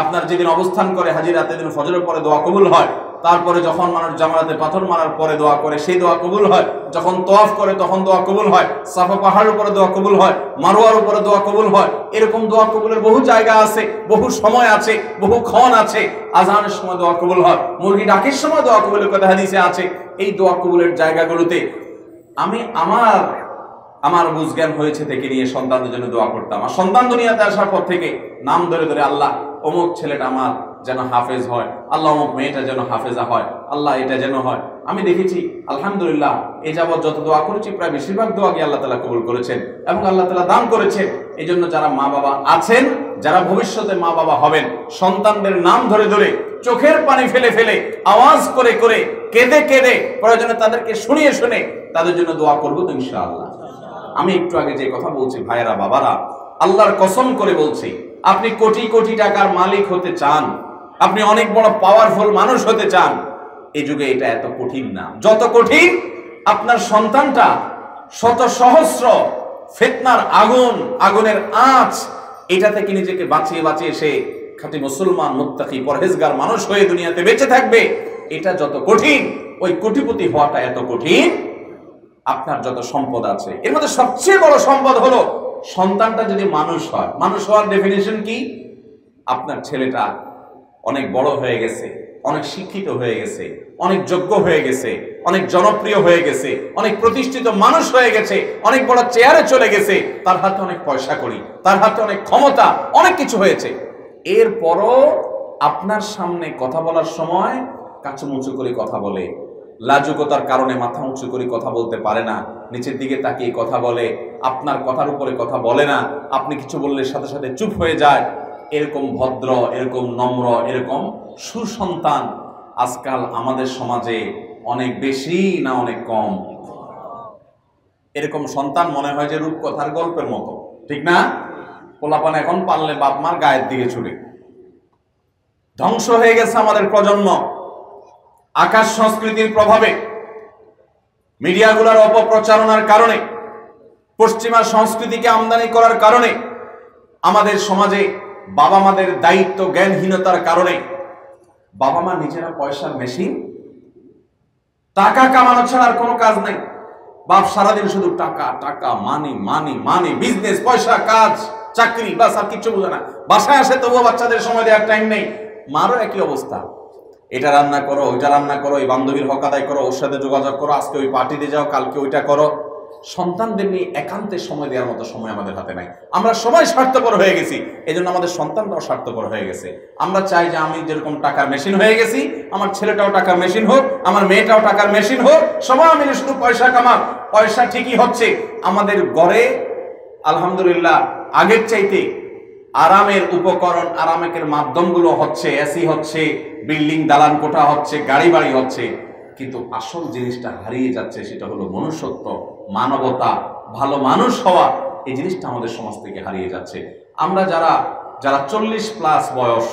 আপনার যেদিন অবস্থান করে হাজী রাতে দিন ফজরের পরে দোয়া কবুল হয়, তারপরে যখন মানুষ জামারাতে পাথর মারার পরে দোয়া করে সেই দোয়া কবুল হয়, যখন তওয়াফ করে তখন দোয়া কবুল হয়, সাফা পাহাড়ের উপরে দোয়া কবুল হয়, মারওয়ার উপরে দোয়া কবুল হয়। এরকম দোয়া কবুলের বহু জায়গা আছে, বহু সময় আছে, বহু ক্ষণ আছে। আজানের সময় দোয়া কবুল হয়, মুরগি ডাকের সময় দোয়া কবুলের কথা হাদিসে আছে। এই দোয়া কবুলের জায়গাগুলোতে আমি আমার বুঝজ্ঞান হয়েছে থেকে নিয়ে সন্তানদের জন্য দোয়া করতাম। আর সন্তান দুনিয়াতে আসার পর থেকে নাম ধরে ধরে আল্লাহ অমুক ছেলেটা আমার যেন হাফেজ হয়, আল্লাহ অমুক মেয়েটা যেন হাফেজা হয়, আল্লাহ এটা যেন হয়। আমি দেখেছি আলহামদুলিল্লাহ এ যাবৎ যত দোয়া করেছি প্রায় বেশিরভাগ দোয়াকে আল্লাহ তাআলা কবুল করেছেন এবং আল্লাহ তাআলা দান করেছেন। এই জন্য যারা মা বাবা আছেন, যারা ভবিষ্যতে মা বাবা হবেন, সন্তানদের নাম ধরে ধরে চোখের পানি ফেলে ফেলে আওয়াজ করে করে কেঁদে কেঁদে প্রয়োজনে তাদেরকে শুনিয়ে শুনে তাদের জন্য দোয়া করবো তো ইনশাআল্লাহ। আমি একটু আগে যে কথা বলছি ভাইয়েরা বাবারা, আল্লাহর কসম করে বলছি, আপনি কোটি কোটি টাকার মালিক হতে চান, আপনি অনেক বড় পাওয়ারফুল মানুষ হতে চান, এই যুগে এটা এত কঠিন না যত কঠিন আপনার সন্তানটা শত সহস্র ফিতনার আগুনের আঁচ, এটা থেকে নিজেকে বাঁচিয়ে বাঁচিয়ে সে খাঁটি মুসলমান মুত্তাকি পরহেজগার মানুষ হয়ে দুনিয়াতে বেঁচে থাকবে। এটা যত কঠিন, ওই কোটিপতি হওয়াটা এত কঠিন। আপনার যত সম্পদ আছে এর মধ্যে সবচেয়ে বড় সম্পদ হলো সন্তানটা যদি মানুষ হয়। মানুষ হওয়ার ডেফিনিশন কি? আপনার ছেলেটা অনেক বড় হয়ে গেছে, অনেক শিক্ষিত হয়ে গেছে, অনেক যোগ্য হয়ে গেছে, অনেক জনপ্রিয় হয়ে গেছে, অনেক প্রতিষ্ঠিত মানুষ হয়ে গেছে, অনেক বড় চেয়ারে চলে গেছে, তার হাতে অনেক পয়সা কড়ি, তার হাতে অনেক ক্ষমতা, অনেক কিছু হয়েছে। এরপরও আপনার সামনে কথা বলার সময় কাচুমুচু করে কথা বলে, লাজুকতার কারণে মাথা উঁচু করে কথা বলতে পারে না, নিচের দিকে তাকিয়ে কথা বলে, আপনার কথার উপরে কথা বলে না, আপনি কিছু বললে সাথে সাথে চুপ হয়ে যায়। এরকম ভদ্র, এরকম নম্র, এরকম সুসন্তান আজকাল আমাদের সমাজে অনেক বেশি না অনেক কম? এরকম সন্তান মনে হয় যে রূপকথার গল্পের মতো, ঠিক না? পোলাপান এখন পারলে বাপ মার গায়ের দিকে ছুটে। ধ্বংস হয়ে গেছে আমাদের প্রজন্ম আকাশ সংস্কৃতির প্রভাবে, মিডিয়াগুলোর অপপ্রচারণার কারণে, পশ্চিমা সংস্কৃতিকে আমদানি করার কারণে, আমাদের সমাজে বাবা মাদের দায়িত্ব জ্ঞানহীনতার কারণে বাবা মা নিজেরা পয়সার মেশিন, টাকা কামানো ছাড়া আর কোনো কাজ নাই। বাপ সারাদিন শুধু টাকা টাকা, মানি মানি মানি, বিজনেস, পয়সা, কাজ, চাকরি, বাস, আর কিছু বোঝে না। বাসায় আসে তবুও বাচ্চাদের সময় দেওয়ার টাইম নেই। মারও একই অবস্থা, এটা রান্না করো, ওইটা রান্না করো, এই বান্ধবীর হক আদায় করো, ওর সাথে যোগাযোগ করো, আজকে ওই পার্টিতে যাও, কালকে ওইটা করো। সন্তানদের নিয়ে একান্তে সময় দেওয়ার মতো সময় আমাদের হাতে নাই। আমরা সবাই স্বার্থপর হয়ে গেছি, এই জন্য আমাদের সন্তানরাও স্বার্থপর হয়ে গেছে। আমরা চাই যে আমি যেরকম টাকার মেশিন হয়ে গেছি, আমার ছেলেটাও টাকার মেশিন হোক, আমার মেয়েটাও টাকার মেশিন হোক, সবাই মিলে শুধু পয়সা কামাক। পয়সা ঠিকই হচ্ছে, আমাদের ঘরে আলহামদুলিল্লাহ আগের চাইতে আরামের উপকরণ, আরামের মাধ্যমগুলো হচ্ছে, এসি হচ্ছে, বিল্ডিং দালান কোঠা হচ্ছে, গাড়ি বাড়ি হচ্ছে, কিন্তু আসল জিনিসটা হারিয়ে যাচ্ছে। সেটা হলো মনুষ্যত্ব, মানবতা, ভালো মানুষ হওয়া। এই জিনিসটা আমাদের সমাজ থেকে হারিয়ে যাচ্ছে। আমরা যারা 40+ বয়স,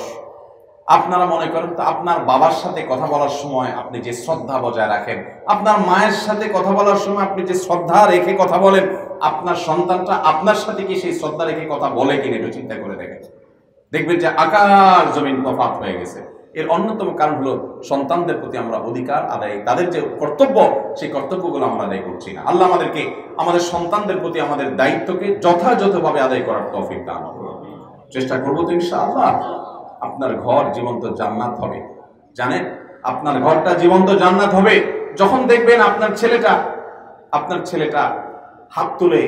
আপনারা মনে করেন তো আপনার বাবার সাথে কথা বলার সময় আপনি যে শ্রদ্ধা বজায় রাখেন, আপনার মায়ের সাথে কথা বলার সময় আপনি যে শ্রদ্ধা রেখে কথা বলেন, আপনার সন্তানটা আপনার সাথে কি সেই শ্রদ্ধা রেখে কথা বলে কিনা একটু চিন্তা করে দেখেন। দেখবেন যে আকাশ জমিন তফাৎ হয়ে গেছে। এর অন্যতম কারণ হলো সন্তানদের প্রতি আমরা অধিকার আদায়, তাদের যে কর্তব্য, সেই কর্তব্যগুলো আমরা আদায় করছি না। আল্লাহ আমাদেরকে আমাদের সন্তানদের প্রতি আমাদের দায়িত্বকে যথাযথভাবে আদায় করার তৌফিক দান করুন। চেষ্টা করবো তো ইনশাআল্লাহ। আপনার ঘর জীবন্ত জান্নাত হবে, জানেন? আপনার ঘরটা জীবন্ত জান্নাত হবে যখন দেখবেন আপনার ছেলেটা হাত তুলে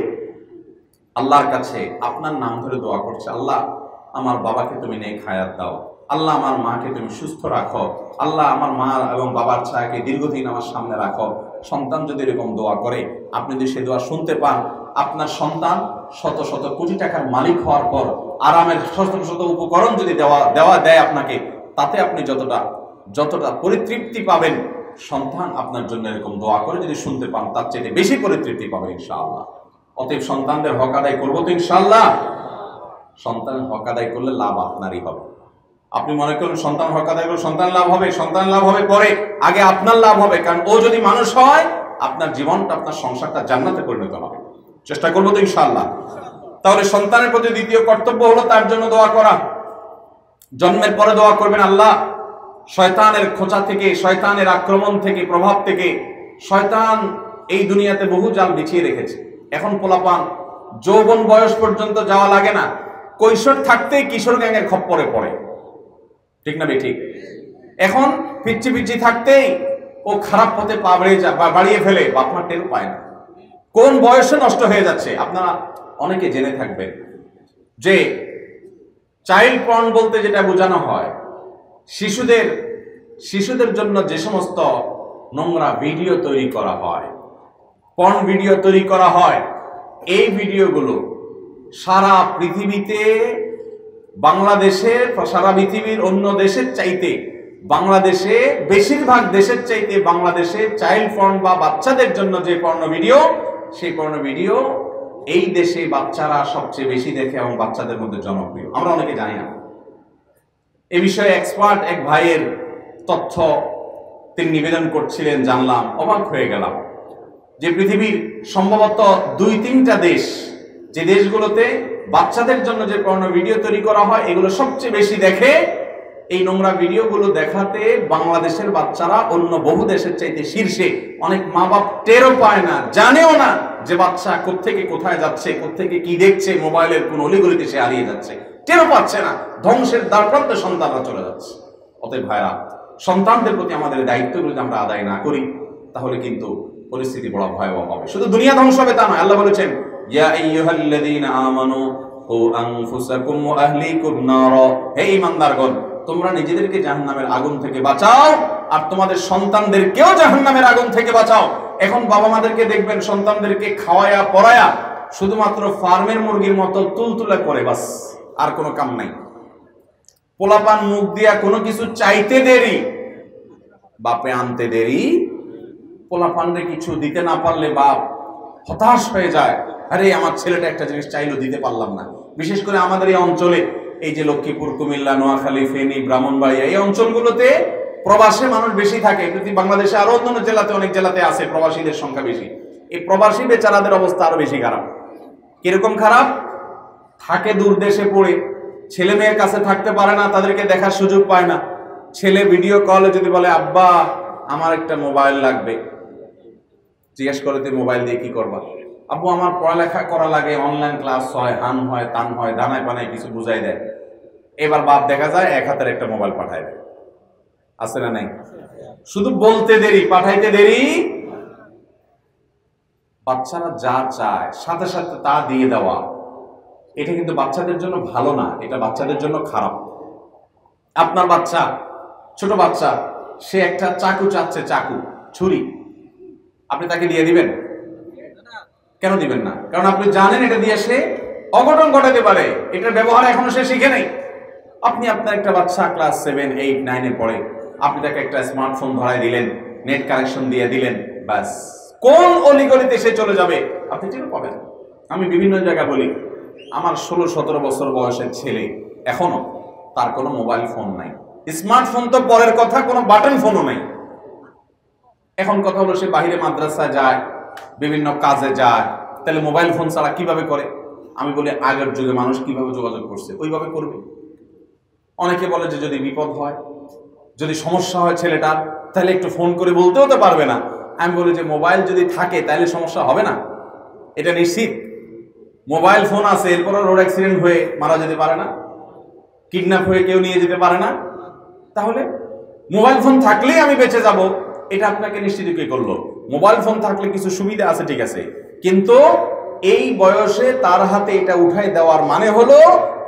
আল্লাহর কাছে আপনার নাম ধরে দোয়া করছে, আল্লাহ আমার বাবাকে তুমি নেক হায়াত দাও, আল্লাহ আমার মাকে তুমি সুস্থ রাখো, আল্লাহ আমার মা এবং বাবার ছায়াকে দীর্ঘদিন আমার সামনে রাখো। সন্তান যদি এরকম দোয়া করে, আপনি যদি সে দোয়া শুনতে পান, আপনার সন্তান শত শত কোটি টাকার মালিক হওয়ার পর আরামের শত শত উপকরণ যদি দেয় আপনাকে, তাতে আপনি যতটা পরিতৃপ্তি পাবেন, সন্তান আপনার জন্য এরকম দোয়া করে যদি শুনতে পান, তার চেয়ে বেশি পরিতৃপ্তি পাবেন ইনশাআল্লাহ। অতএব সন্তানদের হক আদায় করবো তো ইনশাআল্লাহ। সন্তানের হক আদায় করলে লাভ আপনারই হবে। আপনি মনে করেন সন্তান হক আদায় করলে সন্তান লাভ হবে পরে, আগে আপনার লাভ হবে। কারণ ও যদি মানুষ হয়, আপনার জীবনটা, আপনার সংসারটা জান্নাতে পরিণত হবে। চেষ্টা করবো তো ইনশাআল্লাহ। তাহলে সন্তানের প্রতি দ্বিতীয় কর্তব্য হলো তার জন্য দোয়া করা। জন্মের পরে দোয়া করবেন, আল্লাহ শয়তানের খোঁচা থেকে, শয়তানের আক্রমণ থেকে, প্রভাব থেকে, শয়তান এই দুনিয়াতে বহু জাল বিছিয়ে রেখেছে। এখন পোলাপান যৌবন বয়স পর্যন্ত যাওয়া লাগে না, কৈশোর থাকতেই কিশোর গ্যাংয়ের খপ্পরে পড়ে, ঠিক না ঠিক? এখন পিচ্ছি থাকতেই ও খারাপ পথে পা বাড়িয়ে ফেলে, বাপ মা টের পায় না। কোন বয়সে নষ্ট হয়ে যাচ্ছে? আপনারা অনেকে জেনে থাকবেন যে চাইল্ড পর্ন বলতে যেটা বোঝানো হয়, শিশুদের জন্য যে সমস্ত নোংরা ভিডিও তৈরি করা হয়, পর্ন ভিডিও তৈরি করা হয়, এই ভিডিওগুলো সারা পৃথিবীতে, বাংলাদেশের সারা পৃথিবীর অন্য দেশের চাইতে বাংলাদেশে, বেশিরভাগ দেশের চাইতে বাংলাদেশে চাইল্ড পর্ন বা বাচ্চাদের জন্য যে পর্ন ভিডিও, সেই পর্ন ভিডিও এই দেশে বাচ্চারা সবচেয়ে বেশি দেখে এবং বাচ্চাদের মধ্যে জনপ্রিয়। আমরা অনেকে জানি না এ বিষয়ে। এক্সপার্ট এক ভাইয়ের তথ্য তিনি নিবেদন করছিলেন, জানলাম, অবাক হয়ে গেলাম যে পৃথিবীর সম্ভবত 2-3টা দেশ, যে দেশগুলোতে বাচ্চাদের জন্য যে পর্ন ভিডিও তৈরি করা হয়, এগুলো সবচেয়ে বেশি দেখে। এই নোংরা ভিডিওগুলো দেখাতে বাংলাদেশের বাচ্চারা অন্য বহু দেশের চাইতে শীর্ষে। অনেক মা বাপ টেরও পায় না, জানেও না যে বাচ্চা কোত্থেকে কোথায় যাচ্ছে, কোত্থেকে কি দেখছে, মোবাইলের কোন অলিগলিতে সে হারিয়ে যাচ্ছে, টেরও পাচ্ছে না। ধ্বংসের দ্বারপ্রান্তে সন্তানরা চলে যাচ্ছে। অতএব ভাইরা, সন্তানদের প্রতি আমাদের দায়িত্বগুলো যদি আমরা আদায় না করি, তাহলে কিন্তু পরিস্থিতি বড় ভয়াবহ হবে। শুধু দুনিয়া ধ্বংস হবে তা নয়। আল্লাহ বলেছেন, ইয়া আইয়ুহাল্লাযীনা আমানু কু আনফুসাকুম ওয়া আহলিকুম নারা, হে ঈমানদারগণ, তোমরা নিজেদেরকে জাহান্নামের আগুন থেকে বাঁচাও আর তোমাদের সন্তানদেরকেও জাহান্নামের আগুন থেকে বাঁচাও। এখন বাবা মাদেরকে দেখবেন সন্তানদেরকে খাওয়ায়া পড়ায়া শুধুমাত্র ফার্মের মুরগির মতো তুলতুলা করে, বাস, আর কোনো কাম নাই। পোলাপান মুখ দিয়া কোনো কিছু চাইতে দেরি, বাপে আনতে দেরি। পোলাপানরে কিছু দিতে না পারলে বাপ হতাশ হয়ে যায়, আরে আমার ছেলেটা একটা জিনিস চাইলো, দিতে পারলাম না। বিশেষ করে আমাদের এই অঞ্চলে, এই যে লক্ষ্মীপুর, কুমিল্লা, নোয়াখালী, ফেনী, ব্রাহ্মণবাড়িয়া, এই অঞ্চলগুলোতে প্রবাসী মানুষ বেশি থাকে। বাংলাদেশে আরো অন্যান্য জেলাতে, অনেক জেলাতে আছে প্রবাসীদের সংখ্যা বেশি। এই প্রবাসী বেচারাদের অবস্থা আরো বেশি খারাপ। কিরকম খারাপ? থাকে দূর দেশে পড়ে, ছেলে মেয়ের কাছে থাকতে পারে না, তাদেরকে দেখার সুযোগ পায় না। ছেলে ভিডিও কলে যদি বলে, আব্বা আমার একটা মোবাইল লাগবে, জিজ্ঞেস করে তুই মোবাইল দিয়ে কি করবা? আব্বু আমার পড়ালেখা করা লাগে, অনলাইন ক্লাস হয়, হান হয়, তান হয়, দানায় পানায় কিছু বুঝাই দেয়। এবার বাপ দেখা যায় এক হাতের একটা মোবাইল পাঠায় দেয়। আছে না নাই? শুধু বলতে দেরি, পাঠাইতে দেরি। বাচ্চারা যা চায় সাথে সাথে তা দিয়ে দেওয়া, এটা কিন্তু বাচ্চাদের জন্য ভালো না, এটা বাচ্চাদের জন্য খারাপ। আপনার বাচ্চা, ছোট বাচ্চা, সে একটা চাকু চাচ্ছে, চাকু, ছুরি, আপনি তাকে দিয়ে দিবেন? কেন দিবেন না? কারণ আপনি জানেন এটা দিয়ে সে অঘটন ঘটাতে পারে, এটার ব্যবহার এখনো সে শিখে নেই। আপনি আপনার একটা বাচ্চা ক্লাস 7, 8, 9-এ পড়ে, আপনি তাকে একটা স্মার্টফোন ধরাই দিলেন, নেট কানেকশন দিয়ে দিলেন, ব্যাস, কোন অলিগলিতে সে চলে যাবে আপনি টের পাবেন। আমি বিভিন্ন জায়গায় বলি, আমার 16-17 বছর বয়সের ছেলে এখনো, তার কোনো মোবাইল ফোন নাই। স্মার্টফোন তো পরের কথা, কোনো বাটন ফোনও নাই। এখন কথা হলো, সে বাহিরে মাদ্রাসায় যায়, বিভিন্ন কাজে যায়, তাহলে মোবাইল ফোন ছাড়া কিভাবে করে? আমি বলি, আগের যুগে মানুষ কিভাবে যোগাযোগ করছে ওইভাবে করবে। অনেকে বলে যে যদি বিপদ হয়, যদি সমস্যা হয় ছেলেটার, তাহলে একটু ফোন করে বলতেও তো পারবে না। আমি বলি যে মোবাইল যদি থাকে তাহলে সমস্যা হবে না, এটা নিশ্চিত। মোবাইল ফোন আছে, এরপরও রোড অ্যাক্সিডেন্ট হয়ে মারা যেতে পারে না, কিডন্যাপ হয়ে কেউ নিয়ে যেতে পারে না। তাহলে মোবাইল ফোন থাকলেই আমি বেঁচে যাব, এটা আপনাকে নিশ্চিত কে করলো? মোবাইল ফোন থাকলে কিছু সুবিধা আছে, ঠিক আছে, কিন্তু এই বয়সে তার হাতে এটা উঠাই দেওয়ার মানে হলো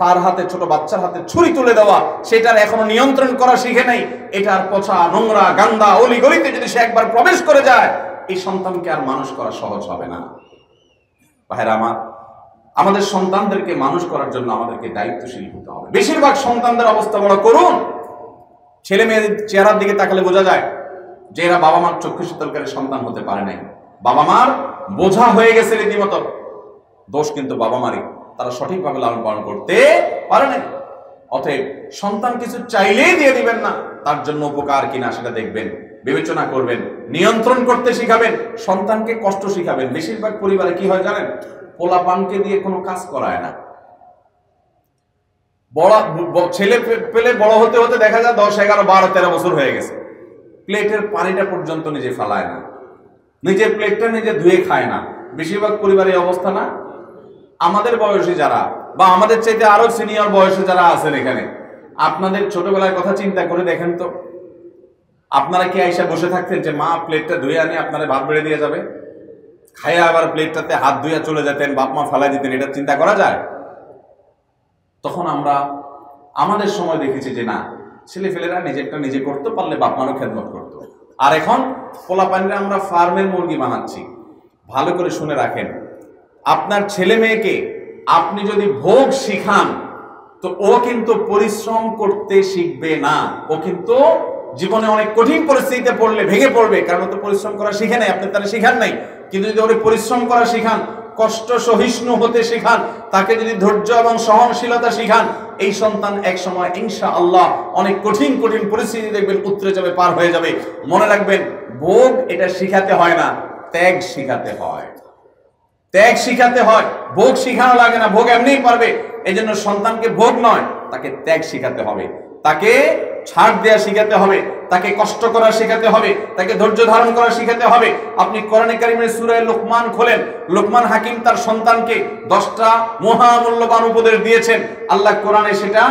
তার হাতে, ছোট বাচ্চার হাতে ছুরি তুলে দেওয়া। সেটার এখনো নিয়ন্ত্রণ করা শিখে নাই। এটার পচা, নোংরা, গান্দা অলিগলিতে যদি সে একবার প্রবেশ করে যায়, এই সন্তানকে আর মানুষ করা সহজ হবে না। ভাইরা আমার, আমাদের সন্তানদেরকে মানুষ করার জন্য আমাদেরকে দায়িত্বশীল হতে হবে। বেশিরভাগ সন্তানদের অবস্থা বড় করুন। ছেলে মেয়েদের চেহারার দিকে তাকালে বোঝা যায় যে এরা বাবা মার চক্ষু শীতলকারী সন্তান হতে পারে নাই, বাবা মার বোঝা হয়ে গেছে রীতিমতো। দোষ কিন্তু বাবা মারই, তারা সঠিকভাবে লালন পালন করতে পারে নাই। অতএব সন্তান কিছু চাইলেই দিয়ে দিবেন না, তার জন্য উপকার কিনা সেটা দেখবেন, বিবেচনা করবেন, নিয়ন্ত্রণ করতে শিখাবেন, সন্তানকে কষ্ট শিখাবেন। বেশিরভাগ পরিবারে কি হয় জানেন? পোলাপানকে দিয়ে কোনো কাজ করায় না। বড় ছেলে পেলে বড় হতে হতে দেখা যায় 10, 11, 12, 13 বছর হয়ে গেছে, প্লেটের পানিটা পর্যন্ত নিজে ফেলায় না, নিজের প্লেটটা নিজে ধুয়ে খায় না। বেশিরভাগ পরিবারের অবস্থা না? আমাদের বয়সী যারা, বা আমাদের চাইতে আরো সিনিয়র বয়সে যারা আছেন এখানে, আপনাদের ছোটবেলার কথা চিন্তা করে দেখেন তো, আপনারা কি আইসা বসে থাকতেন যে মা প্লেটটা ধুয়ে আনি আপনারা ভাত বেড়ে দিয়ে যাবে, খাইয়া আবার প্লেটটাতে হাত ধুইয়া চলে যেতেন, বাপ মা ফেলাই দিতেন? এটা চিন্তা করা যায়? তখন আমরা আমাদের সময় দেখেছি যে না, ছেলেফেলেরা নিজেরটা নিজে করতে পারলে বাপ মারও খেদমত করতো। আর এখন পোলাপানিরা আমরা ফার্মের মুরগি বানাচ্ছি। ভালো করে শুনে রাখেন, আপনার ছেলে মেয়েকে আপনি যদি ভোগ শিখান তো ও কিন্তু পরিশ্রম করতে শিখবে না, ও কিন্তু জীবনে অনেক কঠিন পরিস্থিতিতে পড়লে ভেঙে পড়বে, কারণ তো পরিশ্রম করা শিখে নাই, আপনি তারা শিখান নাই। কিন্তু যদি ওরে পরিশ্রম করা শিখান, কষ্ট সহিষ্ণু হতে শিখান, তাকে যদি ধৈর্য এবং সহনশীলতা শিখান, এই সন্তান এক সময় ইনশাআল্লাহ অনেক কঠিন কঠিন পরিস্থিতি দেখবেন উতরে যাবে, পার হয়ে যাবে। মনে রাখবেন, ভোগ এটা শিখাতে হয় না, ত্যাগ শিখাতে হয়। ত্যাগ শিখাতে হয়, ভোগ শিখানো লাগে না, ভোগ এমনিই পারবে। এই জন্য সন্তানকে ভোগ নয়, তাকে ত্যাগ শিখাতে হবে, তাকে ছাড় দেওয়া শিখাতে হবে, তাকে কষ্ট করা শিখাতে হবে, তাকে ধৈর্য ধারণ করা শিখাতে হবে। আপনি কোরআনে কারিমের সূরা লোকমান খোলেন, লোকমান হাকিম তার সন্তানকে 10টা মহামূল্যবান উপদেশ দিয়েছেন। আল্লাহ কোরআনে সেটা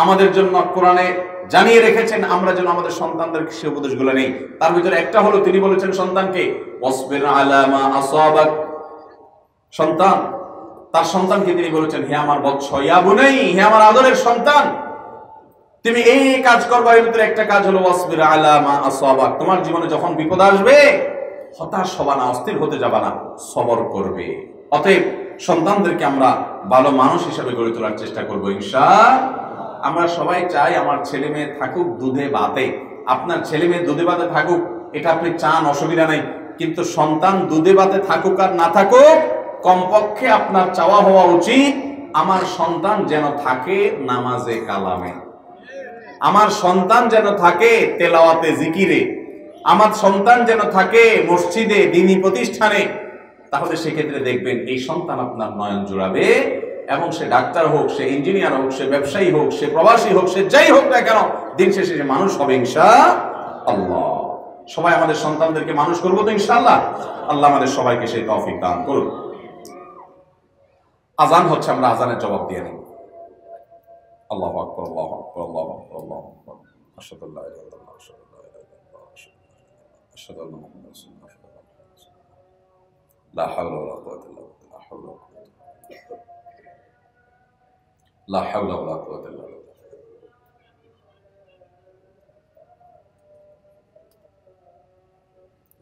আমাদের জন্য কোরআনে জানিয়ে রেখেছেন, আমরা যেন আমাদের সন্তানদের সে উপদেশগুলো নেই। তার ভিতরে একটা হলো, তিনি বলেছেন সন্তানকে ওয়াসবির আলা মা আসাবাক। সন্তান, তার সন্তানকে তিনি বলেছেন, হে আমার বৎস, ইয়া বুনাই, হে আমার আদরের সন্তান, তুমি এই কাজ করবা। এর ভিতরে একটা কাজ হলো ওয়াসবির আলা মা আসাবাক, তোমার জীবনে যখন বিপদ আসবে হতাশ হবা না, অস্থির হতে যাবা না, সবর করবে। অতএব সন্তানদেরকে আমরা ভালো মানুষ হিসেবে গড়ে তোলার চেষ্টা করবো ইনশাআল্লাহ। আমরা সবাই চাই আমার ছেলে মেয়ে থাকুক দুধে ভাতে। আপনার ছেলে মেয়ে দুধে ভাতে থাকুক, এটা আপনি চান, অসুবিধা নেই। কিন্তু সন্তান দুধে ভাতে থাকুক আর না থাকুক, কমপক্ষে আপনার চাওয়া হওয়া উচিত আমার সন্তান যেন থাকে নামাজে কালামে, আমার সন্তান যেন থাকে তেলাওয়াতে জিকিরে, আমার সন্তান যেন থাকে মসজিদে দ্বীনি প্রতিষ্ঠানে। তাহলে সেক্ষেত্রে দেখবেন এই সন্তান আপনার নয়ন জুড়াবে, এবং সে ডাক্তার হোক, সে ইঞ্জিনিয়ার হোক, সে ব্যবসায়ী হোক, সে প্রবাসী হোক, সে যাই হোক না কেন, দিন শেষে সে মানুষ হবে ইনশাআল্লাহ। সবাই আমাদের সন্তানদেরকে মানুষ করবো তো ইনশাআল্লাহ। আল্লাহ আমাদের সবাইকে সেই তৌফিক দান করুন। আজান হচ্ছে, আমরা আজানের জবাব দিয়ে নিই। আল্লাহু আকবার, আল্লাহু আকবার, আল্লাহু আকবার, আল্লাহু আকবার, আশহাদু আল্লা ইলাহা ইল্লাল্লাহ, আশহাদু আল্লা ইলাহা ইল্লাল্লাহ, আশহাদু আন্না মুহাম্মাদান রাসূলুল্লাহ, লা হাওলা ওয়ালা কুওয়াতা ইল্লা বিল্লাহ, লা হাওলা ওয়ালা কুওয়াতা ইল্লা বিল্লাহ।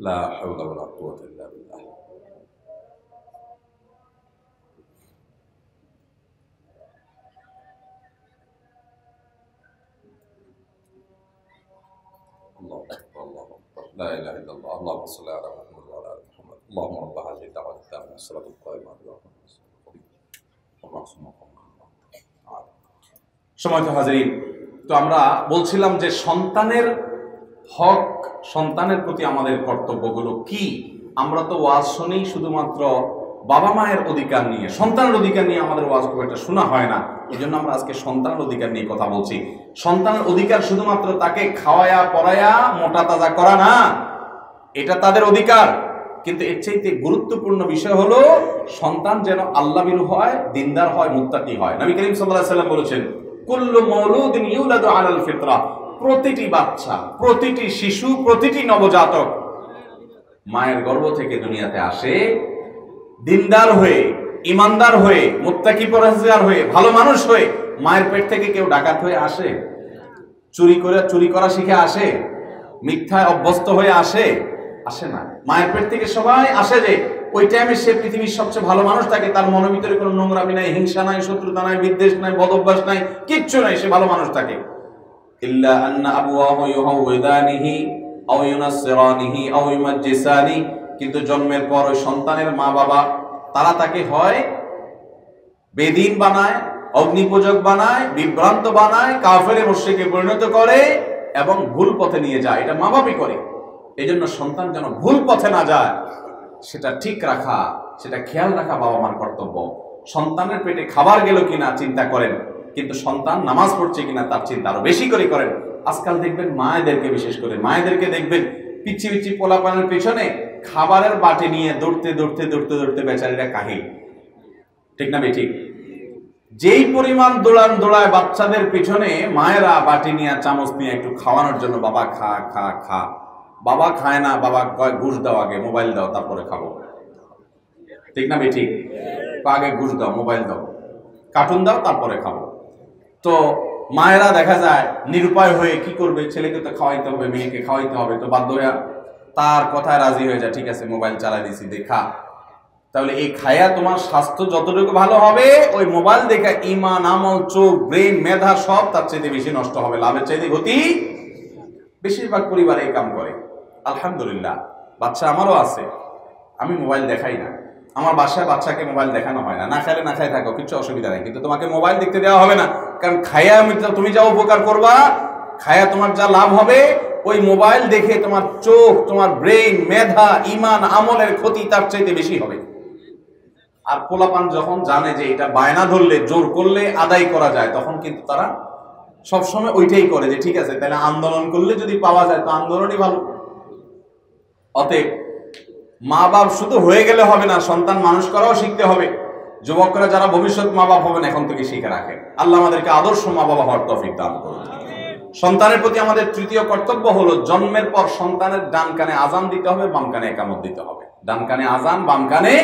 لا حول ولا قوة إلا بالله. الله أكبر، الله أكبر، لا إله إلا الله. اللهم صل على محمد وعلى آل محمد. اللهم رب هذه الدعوة التامة والصلاة القائمة সম্মানিত হাজিরিন, তো আমরা বলছিলাম যে সন্তানের হক, সন্তানের প্রতি আমাদের কর্তব্যগুলো কি। আমরা তো ওয়াজ শুনি শুধুমাত্র বাবা মায়ের অধিকার নিয়ে, সন্তানের অধিকার নিয়ে আমাদের ওয়াজ খুব একটা শোনা হয় না। এই জন্য আমরা আজকে সন্তানের অধিকার নিয়ে কথা বলছি। সন্তানের অধিকার শুধুমাত্র তাকে খাওয়ায়া পড়ায়া মোটা তাজা করা না, এটা তাদের অধিকার। কিন্তু এর চাইতে গুরুত্বপূর্ণ বিষয় হলো সন্তান যেন আল্লাহভীরু হয়, দিনদার হয়, মুত্তাকি হয়। নবী করিম সাল্লাল্লাহু আলাইহি ওয়াসাল্লাম বলেছেন, কুল্লু মাউলুদিন ইউলাদু আলাল ফিতরা, প্রতিটি বাচ্চা, প্রতিটি শিশু, প্রতিটি নবজাতক মায়ের গর্ভ থেকে দুনিয়াতে আসে দিনদার হয়ে, ইমানদার হয়ে, মুত্তাকি পরহেজগার হয়ে, ভালো মানুষ হয়ে। মায়ের পেট থেকে কেউ ডাকাত হয়ে আসে? চুরি করা শিখে আসে? মিথ্যায় অভ্যস্ত হয়ে আসে? আসে না। মায়ের পেট থেকে সবাই আসে যে ওই টাইমে সে পৃথিবীর সবচেয়ে ভালো মানুষ থাকে, তার মনের ভিতরে কোনো নোংরামি নাই, হিংসা নাই, শত্রুতা নাই, বিদ্বেষ নাই, বদঅভ্যাস নাই, কিচ্ছু নাই, সে ভালো মানুষ থাকে। ইল্লা আন্না আবওয়াহু ইউহাউদানিহি আও ইউনাসসিরানিহি আও ইউমাজ্জিসানি, কিন্তু জন্মের পর ওই সন্তানের মা বাবা তারা তাকে হয় বেদিন বানায়, অগ্নিপূজক বানায়, বিভ্রান্ত বানায়, কাফেরে মুশরিকে পরিণত করে এবং ভুল পথে নিয়ে যায়। এটা মা বাবাই করে। এই জন্য সন্তান যেন ভুল পথে না যায় সেটা ঠিক রাখা, সেটা খেয়াল রাখা বাবা মার কর্তব্য। সন্তানের পেটে খাবার গেল কিনা চিন্তা করেন, কিন্তু সন্তান নামাজ পড়ছে কিনা তার চিন্তা আরো বেশি করে করেন। আজকাল দেখবেন মায়েদেরকে, বিশেষ করে মায়েদেরকে দেখবেন পিচ্ছি পিচ্ছি পোলাপানের পিছনে খাবারের বাটি নিয়ে দৌড়তে দৌড়তে দৌড়তে দৌড়তে বেচারিরা কাহিল, ঠিক না বেঠিক? যেই পরিমাণ দৌড়ায় বাচ্চাদের পিছনে মায়েরা বাটি নিয়ে, চামচ নিয়ে একটু খাওয়ানোর জন্য, বাবা খা খা খা। বাবা খায় না, বাবা কয় ঘুষ দাও, আগে মোবাইল দাও তারপরে খাবো, ঠিক না বেঠিক? আগে ঘুষ দাও, মোবাইল দাও, কার্টুন দাও তারপরে খাবো। তো মায়েরা দেখা যায় নিরুপায় হয়ে কি করবে, ছেলেকে তো খাওয়াইতে হবে, মেয়েকে খাওয়াইতে হবে, তো বাধ্য হয়ে তার কথায় রাজি হয়ে যায়, ঠিক আছে মোবাইল চালাই দিছি দেখা। তাহলে এই খায়া তোমার স্বাস্থ্য যতটুকু ভালো হবে, ওই মোবাইল দেখা ইমান, আমল, চোখ, ব্রেন, মেধা সব তার চাইতে বেশি নষ্ট হবে, লাভের চাইতে ক্ষতি। বেশিরভাগ পরিবারে এই কাম করে। আলহামদুলিল্লাহ, বাচ্চা আমারও আছে, আমি মোবাইল দেখাই না। আমার বাসায় বাচ্চাকে মোবাইল দেখানো হয় না, না খাইলে না খাই থাকো, কিছু অসুবিধা নেই, কিন্তু তোমাকে মোবাইল দেখতে দেওয়া হবে না। কারণ খায়া তুমি যা উপকার করবা, খায়া তোমার যা লাভ হবে, ওই মোবাইল দেখে তোমার চোখ, তোমার ব্রেন, মেধা, ইমান, আমলের ক্ষতি তার চাইতে বেশি হবে। আর পোলাপান যখন জানে যে এটা বায়না ধরলে, জোর করলে আদায় করা যায়, তখন কিন্তু তারা সবসময় ওইটাই করে যে ঠিক আছে তাহলে আন্দোলন করলে যদি পাওয়া যায় তো আন্দোলনই ভালো। অতএব মা বাপ শুধু হয়ে গেলে হবে না, সন্তান মানুষ করাও শিখতে হবে। যুবকরা যারা ভবিষ্যৎ মা বাপ হবেন এখন থেকে শিখে রাখেন। আল্লাহ আমাদেরকে আদর্শ মা বাবা হওয়ার তৌফিক দান করুন। সন্তানের প্রতি আমাদের তৃতীয় কর্তব্য হলো জন্মের পর সন্তানের ডান কানে আজান দিতে হবে, বাম কানে একামত দিতে হবে। ডান কানে আজান, বাম কানে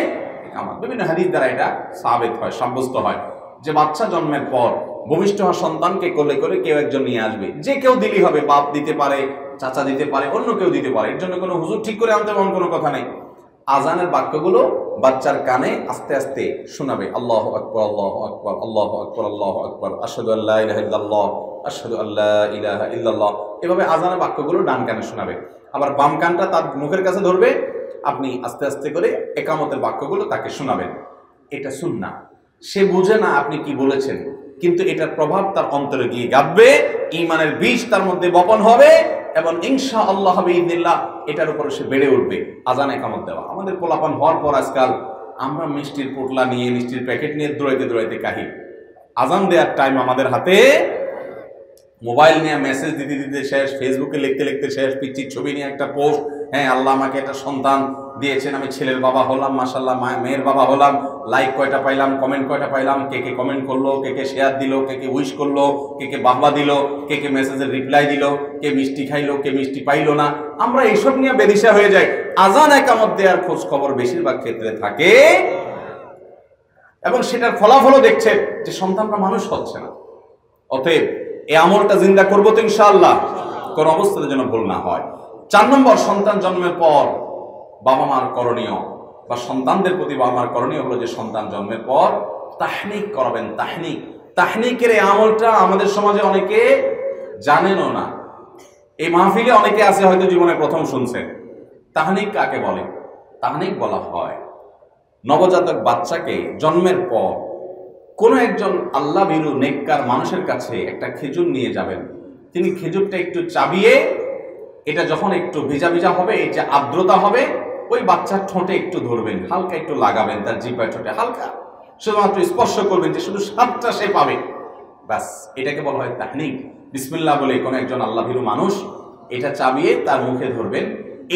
একামত। বিভিন্ন হাদিস দ্বারা এটা সাবিত হয়, সাব্যস্ত হয় যে বাচ্চা জন্মের পর ভূমিষ্ঠ হওয়া সন্তানকে কোলে করে কেউ একজন নিয়ে আসবে। যে কেউ দিলেই হবে, বাপ দিতে পারে, চাচা দিতে পারে, অন্য কেউ দিতে পারে, এর জন্য কোনো হুজুর ঠিক করে আনতে এমন কোনো কথা নেই। আজানের বাক্যগুলো বাচ্চার কানে আস্তে আস্তে শোনাবে। আল্লাহু আকবার, আল্লাহু আকবার, আল্লাহু আকবার, আল্লাহু আকবার, আশহাদু আল্লা ইলাহা ইল্লাল্লাহ, আশহাদু আল্লা ইলাহা ইল্লাল্লাহ। এভাবে আজানের বাক্যগুলো ডান কানে শোনাবে। আবার বাম কানটা তার মুখের কাছে ধরবে, আপনি আস্তে আস্তে করে একামতের বাক্যগুলো তাকে শোনাবেন। এটা সুন্নাহ। সে বুঝে না আপনি কি বলেছেন, কিন্তু এটার প্রভাব তার অন্তরে গিয়ে গাঁথবে, ঈমানের বীজ তার মধ্যে বপন হবে এবং ইনশাআল্লাহ বিইذনিল্লাহ এটার উপরে সে বেড়ে উঠবে। আজান একামত দেওয়া। আমাদের পোলাপান হওয়ার পর আজকাল আমরা মিষ্টির পোটলা নিয়ে, মিষ্টির প্যাকেট নিয়ে দৌড়াইতে দৌড়াইতে কাহি। আজান দেওয়ার টাইম আমাদের হাতে, মোবাইল নিয়ে মেসেজ দিতে দিতে শেষ, ফেসবুকে লিখতে লিখতে শেষ, পিচ্চির ছবি নিয়ে একটা পোস্ট, হ্যাঁ আল্লাহ আমাকে একটা সন্তান দিয়েছেন, আমি ছেলের বাবা হলাম, মাশাআল্লাহ মেয়ের বাবা হলাম, লাইক কয়টা পাইলাম, কমেন্ট কয়টা পাইলাম, কে কে কমেন্ট করলো, কে কে শেয়ার দিল, কে কে উইশ করলো, কে কে বাহবা দিল, কে কে মেসেজের রিপ্লাই দিল, কে মিষ্টি খাইলো, কে মিষ্টি পাইলো না। আমরা এইসব নিয়ে বেদিশা হয়ে যাই। আজান একামত দেওয়ার খোঁজ খবর বেশিরভাগ ক্ষেত্রে থাকে এবং সেটার ফলাফলও দেখছে যে সন্তানটা মানুষ হচ্ছে না। অতএব এই আমলটা জিন্দা করবো তো ইনশাআল্লাহ, কোন অবস্থাতে যেন ভুল না হয়। 4 নম্বর, সন্তান জন্মের পর বাবা মার করণীয় বা সন্তানদের প্রতি বাবা মার করণীয় হলো যে সন্তান জন্মের পর তাহনিক করাবেন। তাহনিকের এই আমলটা আমাদের সমাজে অনেকে জানেনও না। এই মাহফিলে অনেকে আছে হয়তো জীবনে প্রথম শুনছেন। তাহনিক কাকে বলে? তাহনিক বলা হয় নবজাতক বাচ্চাকে জন্মের পর কোনো একজন আল্লাহ ভীরু নেককার মানুষের কাছে একটা খেজুর নিয়ে যাবেন। তিনি খেজুরটা একটু চাবিয়ে, এটা যখন একটু ভিজা ভিজা হবে, এই যে আর্দ্রতা হবে, ওই বাচ্চার ঠোঁটে একটু ধরবেন, হালকা একটু লাগাবেন, তার জিহ্বার ঠোঁটে হালকা শুধুমাত্র স্পর্শ করবেন, যে শুধু স্বাদটা সে পাবে, ব্যাস। এটাকে বলা হয় তাহনিক। বিসমিল্লাহ বলে কোনো একজন আল্লাহ ভীরু মানুষ এটা চাবিয়ে তার মুখে ধরবেন।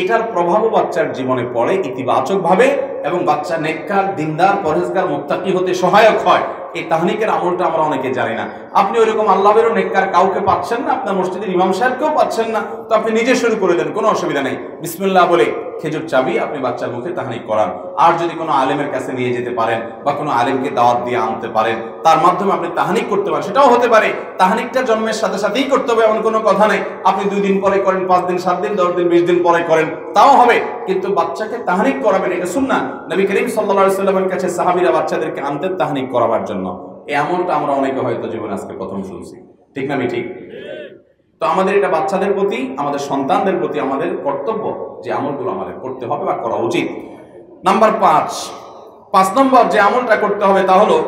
এটার প্রভাবও বাচ্চার জীবনে পড়ে ইতিবাচক ভাবে এবং বাচ্চা নেককার, দিনদার, পরহেজগার, মুত্তাকি হতে সহায়ক হয়। এই তাহনিকের আমলটা আমরা অনেকে জানি না। আপনি ওইরকম আল্লাহর নেককার কাউকে পাচ্ছেন না, আপনার মসজিদের ইমাম সাহেবকেও পাচ্ছেন না, তো আপনি নিজে শুরু করে দেন, কোনো অসুবিধা নেই। বিসমিল্লাহ বলে খেজুর চাবি আপনি বাচ্চার মুখে তাহনিক করান। আর যদি কোনো আলেমের কাছে নিয়ে যেতে পারেন বা কোনো আলেমকে দাওয়াত দিয়ে আনতে পারেন, তার মাধ্যমে আপনি তাহনিক করতে পারেন, সেটাও হতে পারে। তাহনিকটা জন্মের সাথে সাথেই করতে হবে এমন কোনো কথা নেই। আপনি 2 দিন পরে করেন, 5 দিন, 7 দিন, 10 দিন, 20 দিন পরে করেন, তাও হবে, কিন্তু বাচ্চাকে তাহনিক করাবেন, এটা সুন্নাহ। নবী করিম সাল্লাল্লাহু আলাইহি ওয়াসাল্লামের কাছে সাহাবীরা বাচ্চাদেরকে আনতেন তাহনিক করাবার জন্য। এই আমলটা আমরা অনেকে হয়তো জীবনে আজকে প্রথম শুনছি, ঠিক না? আমি ঠিক? তো আমাদের এটা বাচ্চাদের প্রতি, আমাদের সন্তানদের প্রতি আমাদের কর্তব্য যে আমলগুলো আমাদের করতে হবে বা করা উচিত। নাম্বার 5 নম্বর যে আমলটা করতে হবে তা হলো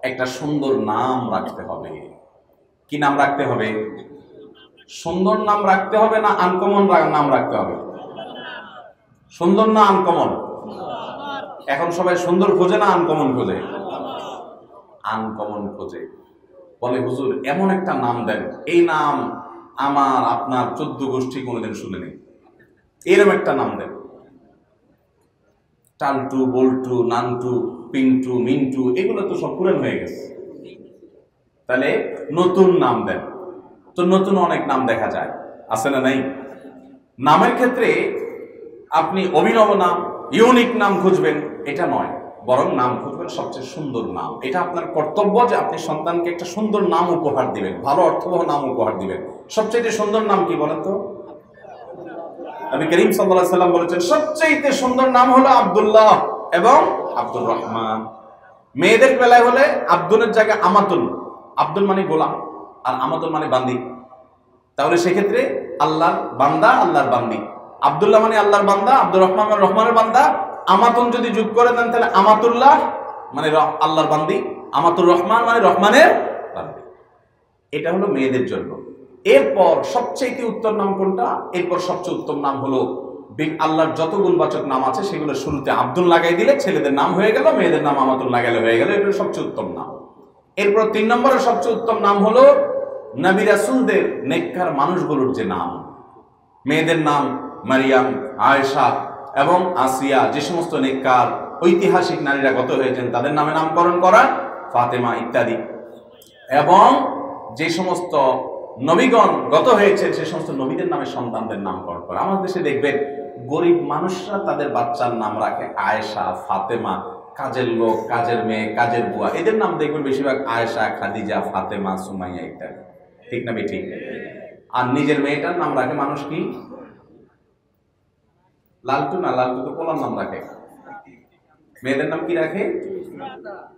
একটা সুন্দর নাম রাখতে হবে। কি নাম রাখতে হবে? সুন্দর নাম রাখতে হবে না আনকমন নাম রাখতে হবে? সুন্দর না আনকমন? এখন সবাই সুন্দর খোঁজে না আনকমন খোঁজে? আনকমন খোঁজে। বলে হুজুর এমন একটা নাম দেন, এই নাম আমার আপনার 14 গোষ্ঠী কোনোদিন শুনেনি, এরকম একটা নাম দেন। টালটু, বল্টু, নান্টু, পিন্টু, মিন্টু, এগুলো তো সব পুরান হয়ে গেছে, তাহলে নতুন নাম দেন। তো নতুন অনেক নাম দেখা যায়, আছে না নাই? নামের ক্ষেত্রে আপনি অভিনব নাম, ইউনিক নাম খুঁজবেন, এটা নয়। বরং নাম খুঁজবেন সবচেয়ে সুন্দর নাম। এটা আপনার কর্তব্য যে আপনি সন্তানকে একটা সুন্দর নাম উপহার দিবেন, ভালো অর্থবহ নাম উপহার দিবেন। সবচেয়ে সুন্দর নাম কি বলেন তো? নবী করিম সাল্লাল্লাহু আলাইহি ওয়াসাল্লাম বলেছেন সবচেয়ে সুন্দর নাম হলো আব্দুল্লাহ এবং আব্দুর রহমান। মেয়েদের বেলায় হলে আব্দুলের জায়গায় আমাতুল, আব্দুল মানে গোলাম আর আমাতুল মানে বান্দি। তাহলে সেক্ষেত্রে আল্লাহর বান্দা, আল্লাহর বান্দি। আব্দুল্লাহ মানে আল্লাহর বান্দা, আব্দুর রহমান মানে রহমানের বান্দা। আমাতুন যদি যোগ করে দেন তাহলে আমাতুল্লাহ মানে আল্লাহর বান্দি, আমাতুর রহমান মানে রহমানের বান্দি। এটা হলো মেয়েদের জন্য। এরপর সবচেয়ে উত্তম নাম কোনটা? এরপর সবচেয়ে উত্তম নাম হলো আল্লাহর যত গুণবাচক নাম আছে সেগুলো শুরুতে আব্দুল লাগাই দিলে ছেলেদের নাম হয়ে গেল, মেয়েদের নাম আমাতুল লাগাইলে হয়ে গেল। এটা সবচেয়ে উত্তম নাম। এরপর 3 নম্বরের সবচেয়ে উত্তম নাম হলো নবী রাসূলদের নেককার মানুষগুলোর যে নাম। মেয়েদের নাম মারিয়াম, আয়েশা এবং আসিয়া, যে সমস্ত নেককার ঐতিহাসিক নারীরা গত হয়েছেন তাদের নামে নামকরণ করা, ফাতেমা ইত্যাদি। এবং যে সমস্ত নবীগণ গত হয়েছে সে সমস্ত নবীদের নামে সন্তানদের নামকরণ করা। আমাদের দেশে দেখবেন গরিব মানুষরা তাদের বাচ্চার নাম রাখে আয়েশা, ফাতেমা, কাজের লোক, কাজের মেয়ে, কাজের বুয়া, এদের নাম দেখবেন বেশিরভাগ আয়েশা, খাদিজা, ফাতেমা, সুমাইয়া ইত্যাদি। ঠিক না ঠিক? আর নিজের মেয়েটার নাম রাখে মানুষ কি? লালটু না, লালটু তো পোলার নাম রাখে। মেয়েদের নাম কি রাখে?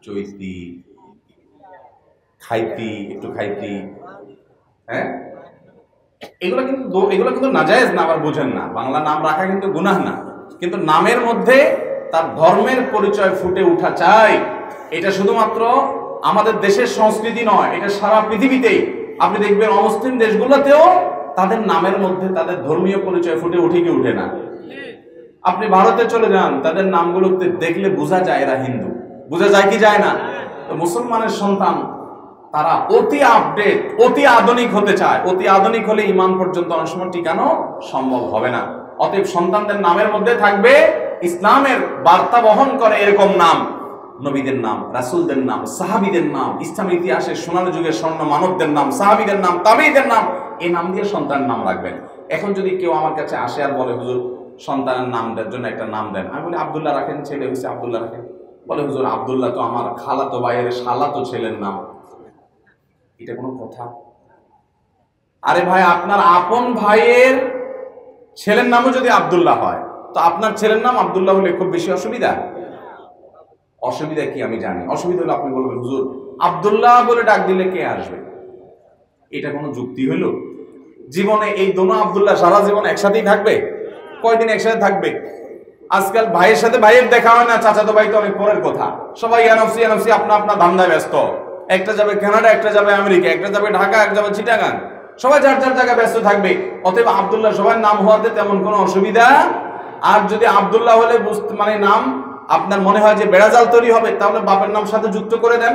চৈতি, খাইতি, একটু খাইতি। হ্যাঁ, এগুলো কিন্তু নাজায়েজ না, আবার বুঝেন না। বাংলা নাম রাখা কিন্তু গুনাহ না, কিন্তু নামের মধ্যে তার ধর্মের পরিচয় ফুটে উঠা চাই। এটা শুধুমাত্র আমাদের দেশের সংস্কৃতি নয়, এটা সারা পৃথিবীতেই। আপনি দেখবেন অমুসলিম দেশগুলোতেও তাদের নামের মধ্যে তাদের ধর্মীয় পরিচয় ফুটে উঠে কি উঠে না। আপনি ভারতে চলে যান, তাদের নামগুলোতে দেখলে বোঝা যায় এরা হিন্দু। বোঝা যায় কি যায় না? তো মুসলমানের সন্তান তারা অতি আপডেট, অতি আধুনিক হতে চায়। অতি আধুনিক হলে ইমান পর্যন্ত অনেক সময় টিকানো সম্ভব হবে না। অতএব সন্তানদের নামের মধ্যে থাকবে ইসলামের বার্তা বহন করে এরকম নাম। নবীদের নাম, রাসূলদের নাম, সাহাবীদের নাম, ইসলামের ইতিহাসের সোনালী যুগের স্বর্ণ মানবদের নাম, সাহাবীদের নাম, তাবেঈদের নাম, এই নাম দিয়ে সন্তানের নাম রাখবেন। এখন যদি কেউ আমার কাছে আসে আর বলে হুজুর সন্তানের নামের জন্য একটা নাম দেন, আমি বলি আব্দুল্লাহ রাখেন, ছেলে হয়েছে আব্দুল্লাহ রাখেন। বলে হুজুর আব্দুল্লাহ তো আমার খালাতো ভাইয়ের শালাতো ছেলের নাম। এটা কোনো কথা? আরে ভাই, আপনার আপন ভাইয়ের ছেলের নামও যদি আব্দুল্লাহ হয়, তো আপনার ছেলের নাম আব্দুল্লাহ হলে খুব বেশি অসুবিধা? অসুবিধা কি আমি জানি। অসুবিধা হলে আপনি বলবেন হুজুর আব্দুল্লাহ বলে ডাক দিলে কে আসবে? এটা কোনো যুক্তি হইল? জীবনে এই দোনো আব্দুল্লাহ সারা জীবন একসাথেই থাকবে? কয়দিন একসাথে থাকবে? আজকাল ভাইয়ের সাথে ভাইয়ের দেখা হয় না, চাচাতো ভাই তো অনেক পরের কথা। সবাই এনএফসি এনএফসি আপনা আপনা ধান্দায় ব্যস্ত। একটা যাবে কানাডা, একটা যাবে আমেরিকা, একটা যাবে ঢাকা, একটা যাবে চিটাগাং। সবাই যার যার জায়গায় ব্যস্ত থাকবে। অতএব আব্দুল্লাহ সবার নাম হওয়াতে তেমন কোনো অসুবিধা। আর যদি আব্দুল্লাহ হলে মানে নাম আপনার মনে হয় যে বেড়াজাল তৈরি হবে, তাহলে বাপের নাম সাথে যুক্ত করে দেন,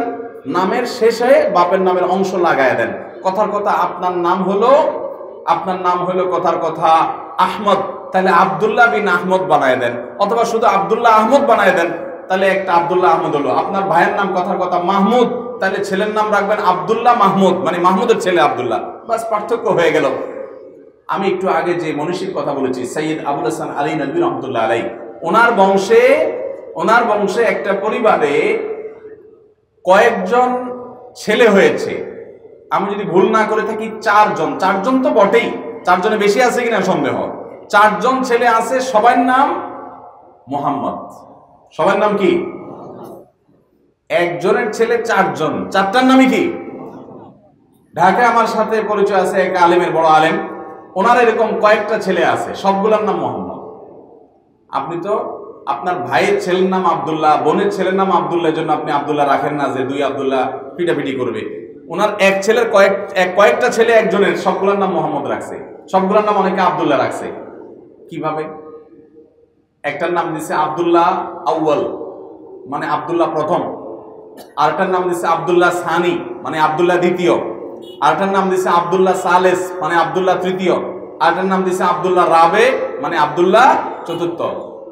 নামের শেষে বাপের নামের অংশ লাগায় দেন। কথার কথা আপনার নাম হলো কথার কথা আহমদ, তাহলে আব্দুল্লাহ বিন আহমদ বানায় দেন। অথবা শুধু আব্দুল্লাহ আহমদ বানায় দেন, তাহলে একটা আব্দুল্লাহ আহমদ হলো। আপনার ভাইয়ের নাম কথার কথা মাহমুদ, তাহলে ছেলের নাম রাখবেন আব্দুল্লাহ মাহমুদ, মানে মাহমুদের ছেলে আব্দুল্লাহ। বাস, পার্থক্য হয়ে গেল। আমি একটু আগে যে মনীষীর কথা বলেছি, সৈয়দ আবুল হাসান আলী নদভী রহমতুল্লাহ আলাই, ওনার বংশে একটা পরিবারে কয়েকজন ছেলে হয়েছে। আমি যদি ভুল না করে থাকি 4জন তো বটেই, 4জনে বেশি আছে কিনা সন্দেহ। 4জন ছেলে আছে, সবার নাম মোহাম্মদ। সবার নাম কি? একজনের ছেলে 4জন, 4টার নামই কি? ঢাকায় আমার সাথে পরিচয় আছে এক আলেমের, বড় আলেম, ওনার এরকম কয়েকটা ছেলে আছে, সবগুলোর নাম মোহাম্মদ। আপনি তো আপনার ভাইয়ের ছেলের নাম আব্দুল্লাহ, বোনের ছেলের নাম আব্দুল্লাহ, জন্য আপনি আব্দুল্লাহ রাখেন না যে 2 আব্দুল্লাহ পিটাপিটি করবে। ওনার এক ছেলের কয়েকটা ছেলে একজনের, সবগুলোর নাম মোহাম্মদ রাখছে, সবগুলোর নাম অনেকে আব্দুল্লাহ রাখছে। কিভাবে? একটার নাম দিছে আব্দুল্লাহ আউয়াল, মানে আব্দুল্লাহ প্রথম। আরেকটার নাম দিছে আব্দুল্লাহ সানি, মানে আব্দুল্লাহ দ্বিতীয়। আরেকটার নাম দিছে আব্দুল্লাহ সালেস, মানে আব্দুল্লাহ তৃতীয়। আরেকটার নাম দিছে আব্দুল্লাহ রাবে, মানে আব্দুল্লাহ চতুর্থ।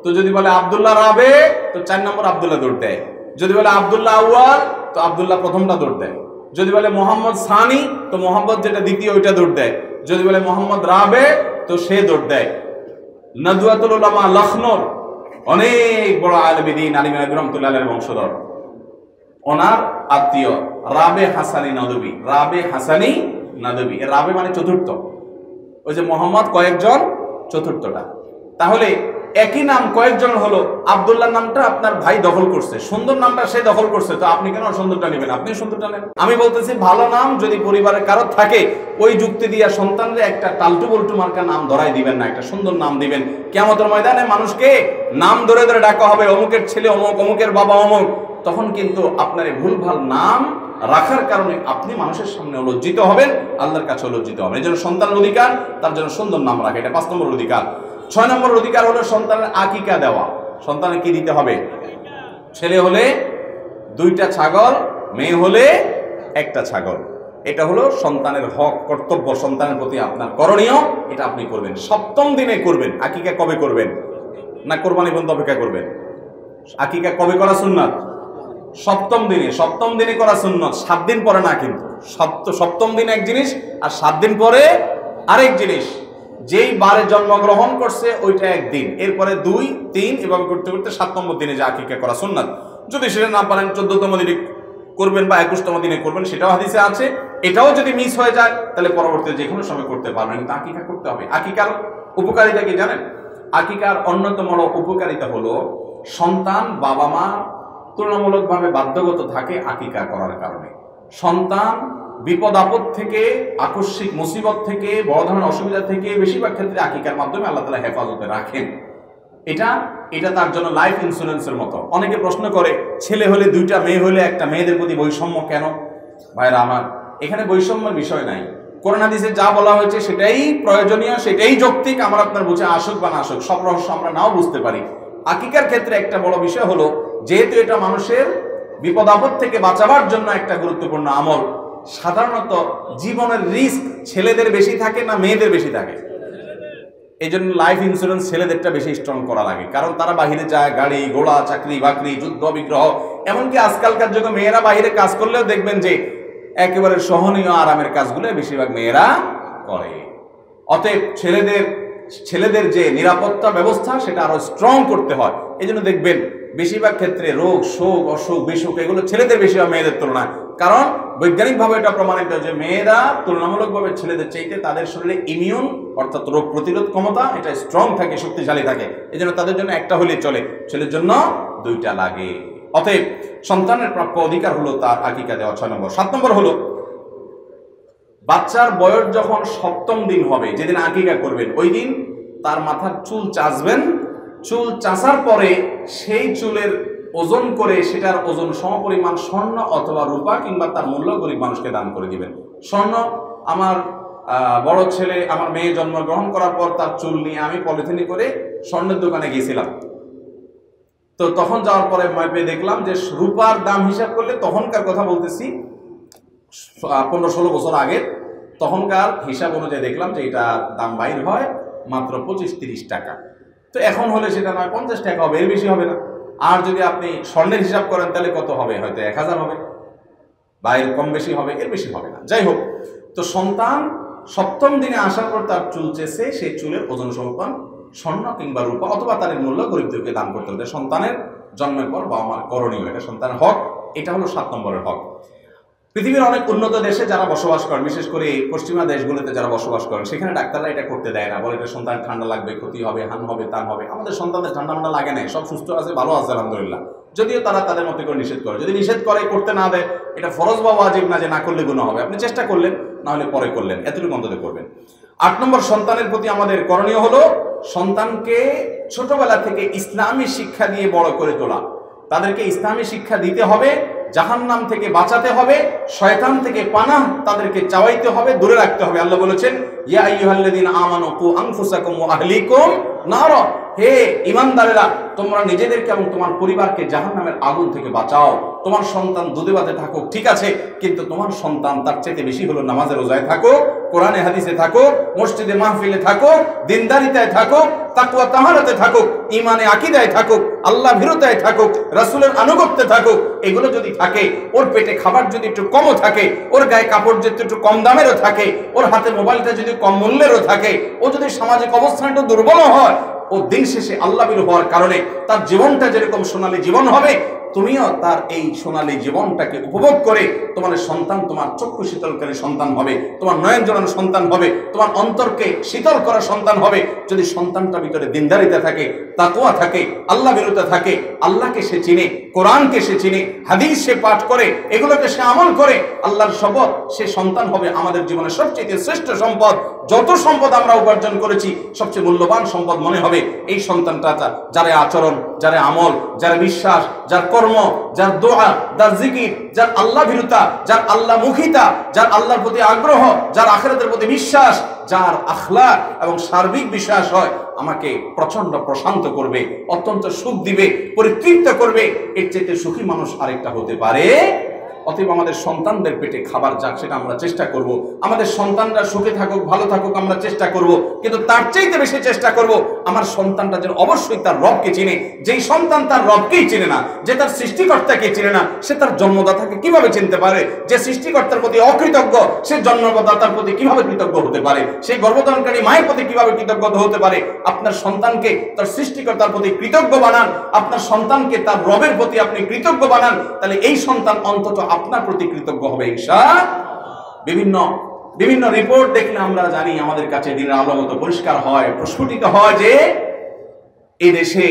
তো যদি বলে আব্দুল্লাহ রাবে, তো 4 নম্বর আব্দুল্লাহ দৌড় দেয়। যদি বলে আব্দুল্লাহ আউয়াল, তো আব্দুল্লাহ প্রথমটা দৌড় দেয়। যদি বলে মোহাম্মদ সানি, তো মোহাম্মদ যেটা দ্বিতীয় ওইটা দৌড় দেয়। যদি বলে মোহাম্মদ রাবে, তো সে দৌড় দেয়। নদওয়াতুল উলামা লখনৌর অনেক বড় আলেম দ্বীন আলিম রহমাতুল্লাহ আলাইহির বংশধর, ওনার আত্মীয় রাবে হাসানি নদভী। রাবে হাসানি নদভী, রাবে মানে চতুর্থ, ওই যে মোহাম্মদ কয়েকজন, চতুর্থটা। তাহলে একই নাম কয়েকজন হলো, আব্দুল্লাহ নামটা আপনার ভাই দখল করছে, সুন্দর নামটা সে দখল করছে, তো আপনি কেন সুন্দরটা নেবেন? আপনি সুন্দরটা নেন। আমি বলতেছি ভালো নাম যদি পরিবারের কারো থাকে, ওই যুক্তি দিয়া সন্তানরে একটা টালটু বল্টু মার্কা নাম ধরাই দিবেন না, একটা সুন্দর নাম দিবেন। কিয়ামতের ময়দানে মানুষকে নাম ধরে ধরে ডাকা হবে, অমুকের ছেলে অমুক, অমুকের বাবা অমুক। তখন কিন্তু আপনার ভুলভাল নাম রাখার কারণে আপনি মানুষের সামনে লজ্জিত হবেন, আল্লাহর কাছে লজ্জিত হবেন। এই জন্য সন্তানের অধিকার, তার জন্য সুন্দর নাম রাখা, এটা 5 নম্বর অধিকার। 6 নম্বর অধিকার হলো সন্তানের আকিকা দেওয়া। সন্তানের কি দিতে হবে? ছেলে হলে 2টা ছাগল, মেয়ে হলে 1টা ছাগল। এটা হলো সন্তানের হক, কর্তব্য, সন্তানের প্রতি আপনার করণীয়, এটা আপনি করবেন। 7ম দিনে করবেন। আকিকা কবে করবেন? না কোরবানি পর্যন্ত অপেক্ষা করবেন? আকিকা কবে করা সুন্নাত? 7ম দিনে। 7ম দিনে করা সুন্নাত, 7 দিন পরে না কিন্তু। 7ম দিন এক জিনিস, আর 7 দিন পরে আরেক জিনিস। যেই বারে জন্মগ্রহণ করছে ওইটা একদিন, এরপরে 2, 3 এভাবে করতে করতে 7 নম্বর দিনে যে আকিকা করা সুন্নাত। যদি সেটা না পারেন 14তম দিনে করবেন বা 21তম দিনে করবেন, সেটাও হাদিসে আছে। এটাও যদি মিস হয়ে যায় তাহলে পরবর্তীতে যে কোনো সময় করতে পারবেন, কিন্তু আকিকা করতে হবে। আকিকার উপকারিতা কি জানেন? আকিকার অন্যতম উপকারিতা হলো সন্তান বাবা মা তুলনামূলকভাবে বাধ্যগত থাকে আকিকা করার কারণে। সন্তান বিপদ আপদ থেকে, আকস্মিক মুসিবত থেকে, বড় ধরনের অসুবিধা থেকে বেশিরভাগ ক্ষেত্রে আকিকার মাধ্যমে আল্লাহ তাআলা হেফাজতে রাখেন। এটা তার জন্য লাইফ ইন্স্যুরেন্সের মতো। অনেকে প্রশ্ন করে, ছেলে হলে 2টা, মেয়ে হলে 1টা, মেয়েদের প্রতি বৈষম্য কেন? ভাইরা আমার, এখানে বৈষম্যের বিষয় নাই। কোরআন হাদিসে যা বলা হয়েছে সেটাই প্রয়োজনীয়, সেটাই যৌক্তিক। আমার আপনার বুঝে আসুক বা না আসুক, সব রহস্য আমরা নাও বুঝতে পারি। আকিকার ক্ষেত্রে একটা বড় বিষয় হলো, যেহেতু এটা মানুষের বিপদ আপদ থেকে বাঁচাবার জন্য একটা গুরুত্বপূর্ণ আমল, সাধারণত জীবনের রিস্ক ছেলেদের বেশি থাকে না মেয়েদের বেশি থাকে? এই জন্য লাইফ ইন্স্যুরেন্স ছেলেদেরটা বেশি স্ট্রং করা লাগে, কারণ তারা বাহিরে যায়, গাড়ি ঘোড়া, চাকরি বাকরি, যুদ্ধ বিগ্রহ, এমনকি আজকালকার যুগে মেয়েরা বাহিরে কাজ করলেও দেখবেন যে একেবারে সহনীয় আরামের কাজগুলো বেশিরভাগ মেয়েরা করে। অতএব ছেলেদের যে নিরাপত্তা ব্যবস্থা সেটা আরো স্ট্রং করতে হয়। এই জন্য দেখবেন বেশিরভাগ ক্ষেত্রে রোগ, শোক, অসুখ, বিসুখ এগুলো ছেলেদের বেশি হয় মেয়েদের তুলনায়। কারণ বৈজ্ঞানিকভাবে এটা প্রমাণিত যে মেয়েরা তুলনামূলকভাবে ছেলেদের চাইতে তাদের শরীরে ইমিউন অর্থাৎ রোগ প্রতিরোধ ক্ষমতা এটা স্ট্রং থাকে, শক্তিশালী থাকে। এই জন্য তাদের জন্য 1টা হলে চলে, ছেলের জন্য 2টা লাগে। অতএব সন্তানের প্রাপ্য অধিকার হলো তার আকিকা দেওয়া 6 নম্বর। 7 নম্বর হলো বাচ্চার বয়স যখন 7ম দিন হবে, যেদিন আকিকা করবেন, ওই দিন তার মাথার চুল চাঁচবেন। চুল চাঁচার পরে সেই চুলের ওজন করে সেটার ওজন সমপরিমাণ স্বর্ণ অথবা রূপা কিংবা তার মূল্য গরিব মানুষকে দান করে দিবেন। স্বর্ণ, আমার বড় ছেলে, আমার মেয়ে জন্মগ্রহণ করার পর তার চুল নিয়ে আমি পলিথিনে করে স্বর্ণের দোকানে গিয়েছিলাম। তো তখন যাওয়ার পরে মাপে দেখলাম যে রূপার দাম হিসাব করলে, তখনকার কথা বলতেছি 15-16 বছর আগে, তখনকার হিসাব অনুযায়ী দেখলাম যে এটা দাম বাইর হয় মাত্র 25-30 টাকা। তো এখন হলে সেটা নয় 50 টাকা হবে, এর বেশি হবে না। আর যদি আপনি স্বর্ণের হিসাব করেন তাহলে কত হবে? হয়তো 1000 হবে, বা এর কম বেশি হবে, এর বেশি হবে না। যাই হোক, তো সন্তান 7ম দিনে আসার পর তার চুল চেষে সেই চুলের ওজন সমপন স্বর্ণ কিংবা রূপা অথবা তার মূল্য গরিবদেরকে দান করতে হবে। সন্তানের জন্মের পর বাবা মার করণীয়, এটা সন্তানের হক। এটা হলো 7 নম্বরের হক। পৃথিবীর অনেক উন্নত দেশে যারা বসবাস করেন, বিশেষ করে পশ্চিমা দেশগুলোতে যারা বসবাস করেন, সেখানে ডাক্তাররা এটা করতে দেয় না, বলে এটা সন্তান ঠান্ডা লাগবে, ক্ষতি হবে, হান হবে, তান হবে। আমাদের সন্তানদের ঠান্ডা মান্ডা লাগে না, সব সুস্থ আছে, ভালো আছে আলহামদুলিল্লাহ। যদিও তারা তাদের মতো করে নিষেধ করে, যদি নিষেধ করে, করতে না দেয়, এটা ফরজ বা ওয়াজিব না যে না করলে গুনাহ হবে। আপনি চেষ্টা করলেন, না হলে পরে করলেন, এতটুকু অন্তত করবেন। 8 নম্বর, সন্তানের প্রতি আমাদের করণীয় হলো সন্তানকে ছোটবেলা থেকে ইসলামী শিক্ষা দিয়ে বড় করে তোলা। তাদেরকে ইসলামী শিক্ষা দিতে হবে, জাহান্নাম থেকে বাঁচাতে হবে, শয়তান থেকে পানাহ তাদেরকে চাওয়াইতে হবে, দূরে রাখতে হবে। আল্লাহ বলেছেন, ইয়া আইয়ুহাল্লাযীনা আমানু কু আনফুসাকুম ওয়া আহলিকুম নার, হে ঈমানদারেরা, তোমরা নিজেদেরকে এবং তোমার পরিবারকে জাহান্নামের আগুন থেকে বাঁচাও। তোমার সন্তান দুধে ভাতে থাকুক, ঠিক আছে, কিন্তু তোমার সন্তান তার চাইতে বেশি হলো নামাজে রোজায় থাকুক, কোরআনে হাদিসে থাকুক, মসজিদে মাহফিলে থাকুক, দিনদারিতায় থাকুক, তাকওয়া তাহারাতে থাকুক, ঈমানে আকীদায় থাকুক, আল্লাহ ভীরুতায় থাকুক, রাসূলের আনুগত্যে থাকুক। এগুলো যদি থাকে, ওর পেটে খাবার যদি একটু কমও থাকে, ওর গায়ে কাপড় যদি একটু কম দামেরও থাকে, ওর হাতে মোবাইলটা যদি কম মূল্যেরও থাকে, ও যদি সামাজিক অবস্থান একটু দুর্বলও হয়, ও দিন শেষে আল্লাহ ভীরু হওয়ার কারণে তার জীবনটা যেরকম সোনালী জীবন হবে, তুমিও তার এই সোনালী জীবনটাকে উপভোগ করে তোমার সন্তান তোমার চক্ষু শীতলকারী সন্তান হবে, তোমার নয়ন জড়ানো সন্তান হবে, তোমার অন্তরকে শীতল করা সন্তান হবে। যদি সন্তানটার ভিতরে দিনদারিতা থাকে, তাকওয়া থাকে, আল্লাহ ভীরুতা থাকে, আল্লাহকে সে চিনে, কোরআনকে সে চিনে, হাদিস সে পাঠ করে, এগুলোকে সে আমল করে, আল্লাহর শপথ সে সন্তান হবে আমাদের জীবনের সবচেয়ে শ্রেষ্ঠ সম্পদ। যত সম্পদ আমরা উপার্জন করেছি সবচেয়ে মূল্যবান সম্পদ মনে হবে এই সন্তানটা, যার আচরণ, যার আমল, যার বিশ্বাস, যার কর্ম, যার দোয়া, যার জিকির, যার আল্লাহ ভীরুতা, যার আল্লাহ মুখিতা, যার আল্লাহর প্রতি আগ্রহ, যার আখিরাতের প্রতি বিশ্বাস, যার আখলাক এবং সার্বিক বিশ্বাস হয়, আমাকে প্রচন্ড প্রশান্ত করবে, অত্যন্ত সুখ দিবে, পরিতৃপ্ত করবে। এর চাইতে সুখী মানুষ আরেকটা হতে পারে? অতএব আমাদের সন্তানদের পেটে খাবার যাক, সেটা আমরা চেষ্টা করব। আমাদের সন্তানরা সুখে থাকুক, ভালো থাকুক, আমরা চেষ্টা করব। কিন্তু তার চাইতে বেশি চেষ্টা করব আমার সন্তানটা যেন অবশ্যই তার রবকে চিনে। যেই সন্তান তার রবকেই চিনে না, যে তার সৃষ্টিকর্তাকে চিনে না, সে তার জন্মদাতাকে কিভাবে চিনতে পারে? যে সৃষ্টিকর্তার প্রতি অকৃতজ্ঞ, সে জন্মদাতার প্রতি কিভাবে কৃতজ্ঞ হতে পারে? সেই গর্ভধারণকারী মায়ের প্রতি কিভাবে কৃতজ্ঞ হতে পারে? আপনার সন্তানকে তার সৃষ্টিকর্তার প্রতি কৃতজ্ঞ বানান, আপনার সন্তানকে তার রবের প্রতি আপনি কৃতজ্ঞ বানান, তাহলে এই সন্তান অন্তত আপনার প্রতি কৃতজ্ঞ হবে ইনশাআল্লাহ। বিভিন্ন রিপোর্ট দেখলে আমরা জানি, আমাদের কাছে দিনের আলোর মতো পরিষ্কার হয়, প্রস্ফুটিত হয় যে এই দেশে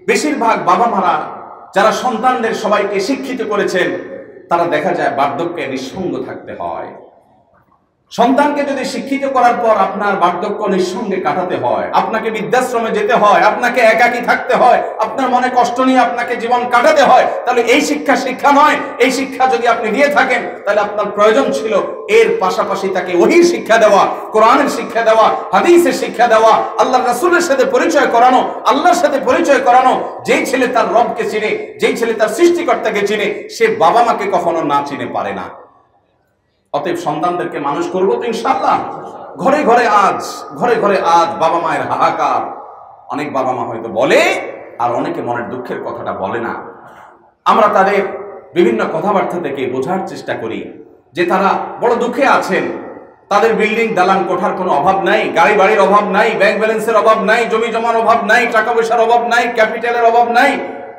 বেশিরভাগ বাবা মারা যারা সন্তানদের সবাইকে শিক্ষিত করেছেন, তারা দেখা যায় বার্ধক্যে নিঃসঙ্গ থাকতে হয়। সন্তানকে যদি শিক্ষিত করার পর আপনার বার্ধক্য নিঃসঙ্গে কাটাতে হয়, আপনাকে বৃদ্ধাশ্রমে যেতে হয়, আপনাকে একাকী থাকতে হয়, আপনার মনে কষ্ট নিয়ে আপনাকে জীবন কাটাতে হয়, তাহলে এই শিক্ষা নয়। এই শিক্ষা যদি আপনি দিয়ে থাকেন, তাহলে আপনার প্রয়োজন ছিল এর পাশাপাশি তাকে ওহীর শিক্ষা দেওয়া, কোরআনের শিক্ষা দেওয়া, হাদিসের শিক্ষা দেওয়া, আল্লাহর রাসূলের সাথে পরিচয় করানো, আল্লাহর সাথে পরিচয় করানো। যেই ছেলে তার রবকে চিনে, যেই ছেলে তার সৃষ্টিকর্তাকে চিনে, সে বাবা মাকে কখনো না চিনে পারে না। অতএব সন্তানদেরকে মানুষ করবো তো ইনশাআল্লাহ। ঘরে ঘরে আজ বাবা মায়ের হাহাকার। অনেক বাবা মা হয়তো বলে, আর অনেকে মনের দুঃখের কথাটা বলে না। আমরা তাদের বিভিন্ন কথাবার্তা থেকে বোঝার চেষ্টা করি যে তারা বড় দুঃখে আছেন। তাদের বিল্ডিং দালান কোঠার কোনো অভাব নাই, গাড়ি বাড়ির অভাব নাই, ব্যাংক ব্যালেন্সের অভাব নাই, জমি জমার অভাব নাই, টাকা পয়সার অভাব নাই, ক্যাপিটালের অভাব নাই,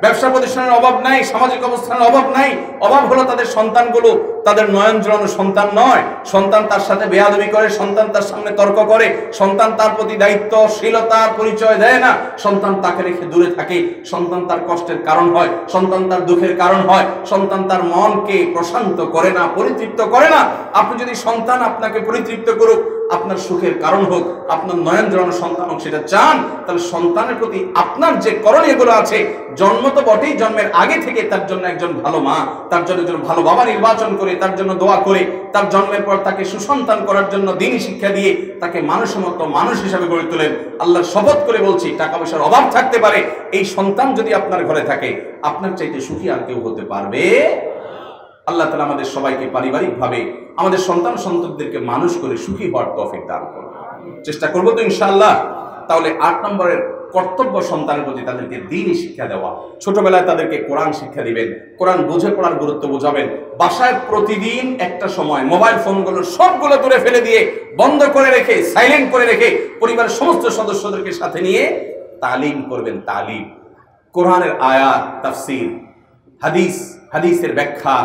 ব্যবসা প্রতিষ্ঠানের অভাব নাই, সামাজিক অবস্থানের অভাব নাই। অভাব হলো তাদের সন্তানগুলো তাদের নয়ন জড়ানো সন্তান নয়। সন্তান তার সাথে বেয়াদবি করে, সন্তান তার সামনে তর্ক করে, সন্তান তার প্রতি দায়িত্বশীলতার পরিচয় দেয় না, সন্তান তাকে রেখে দূরে থাকে, সন্তান তার কষ্টের কারণ হয়, সন্তান তার দুঃখের কারণ হয়, সন্তান তার মনকে প্রশান্ত করে না, পরিতৃপ্ত করে না। আপনি যদি সন্তান আপনাকে পরিতৃপ্ত করুক, আপনার সুখের কারণ হোক, আপনার নয়ন জড়ানো সন্তান হোক, সেটা চান, তাহলে সন্তানের প্রতি আপনার যে করণীয়গুলো আছে, জন্ম তো বটেই, জন্মের আগে থেকে তার জন্য একজন ভালো মা, তার জন্য একজন ভালো বাবা নির্বাচন করে, তার জন্য দোয়া করে, তার জন্মের পর তাকে সুসন্তান করার জন্য দ্বীনি শিক্ষা দিয়ে তাকে মানুষের মতো মানুষ হিসাবে গড়ে তোলেন। আল্লাহর শপথ করে বলছি, টাকা পয়সার অভাব থাকতে পারে, এই সন্তান যদি আপনার ঘরে থাকে, আপনার চাইতে সুখী আর কেউ হতে পারবে? আল্লাহ তাআলা আমাদের সবাইকে পারিবারিকভাবে আমাদের সন্তানদেরকে মানুষ করে সুখী হওয়ার তৌফিক দান করুন। চেষ্টা করবো তো ইনশাআল্লাহ। তাহলে 8 নম্বরের কর্তব্য সন্তানের প্রতি তাদেরকে দ্বীনি শিক্ষা দেওয়া। ছোটবেলায় তাদেরকে কোরআন শিক্ষা দিবেন, কোরআন বুঝে পড়ার গুরুত্ব বোঝাবেন। বাসায় প্রতিদিন একটা সময় মোবাইল ফোনগুলো সবগুলো দূরে ফেলে দিয়ে, বন্ধ করে রেখে, সাইলেন্ট করে রেখে, পরিবারের সমস্ত সদস্যদেরকে সাথে নিয়ে তালিম করবেন। তালিম, কোরআনের আয়াত, তাফসীর, হাদিসের ব্যাখ্যা,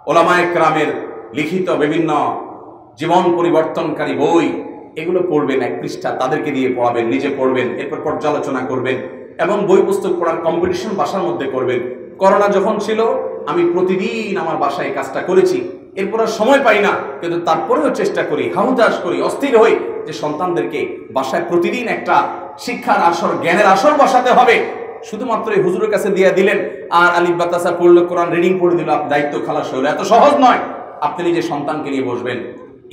ওলামায়ে কেরামের লিখিত বিভিন্ন জীবন পরিবর্তনকারী বই, এগুলো পড়বেন। 1 পৃষ্ঠা তাদেরকে দিয়ে পড়াবেন, নিজে পড়বেন, এরপর পর্যালোচনা করবেন এবং বই পুস্তক পড়ার কম্পিটিশন বাসার মধ্যে করবেন। করোনা যখন ছিল, আমি প্রতিদিন আমার বাসায় এই কাজটা করেছি। এরপর আর সময় পাই না, কিন্তু তারপরেও চেষ্টা করি, হাহুতাশ করি, অস্থির হই যে সন্তানদেরকে বাসায় প্রতিদিন একটা শিক্ষার আসর, জ্ঞানের আসর বসাতে হবে। শুধুমাত্র এই হুজুরের কাছে দিয়ে দিলেন আর আলিফ বা তাসা পড়লো, কোরআন রিডিং পড়ে দিল, দায়িত্ব খালাস হলো, এত সহজ নয়। আপনি নিজে সন্তানকে নিয়ে বসবেন,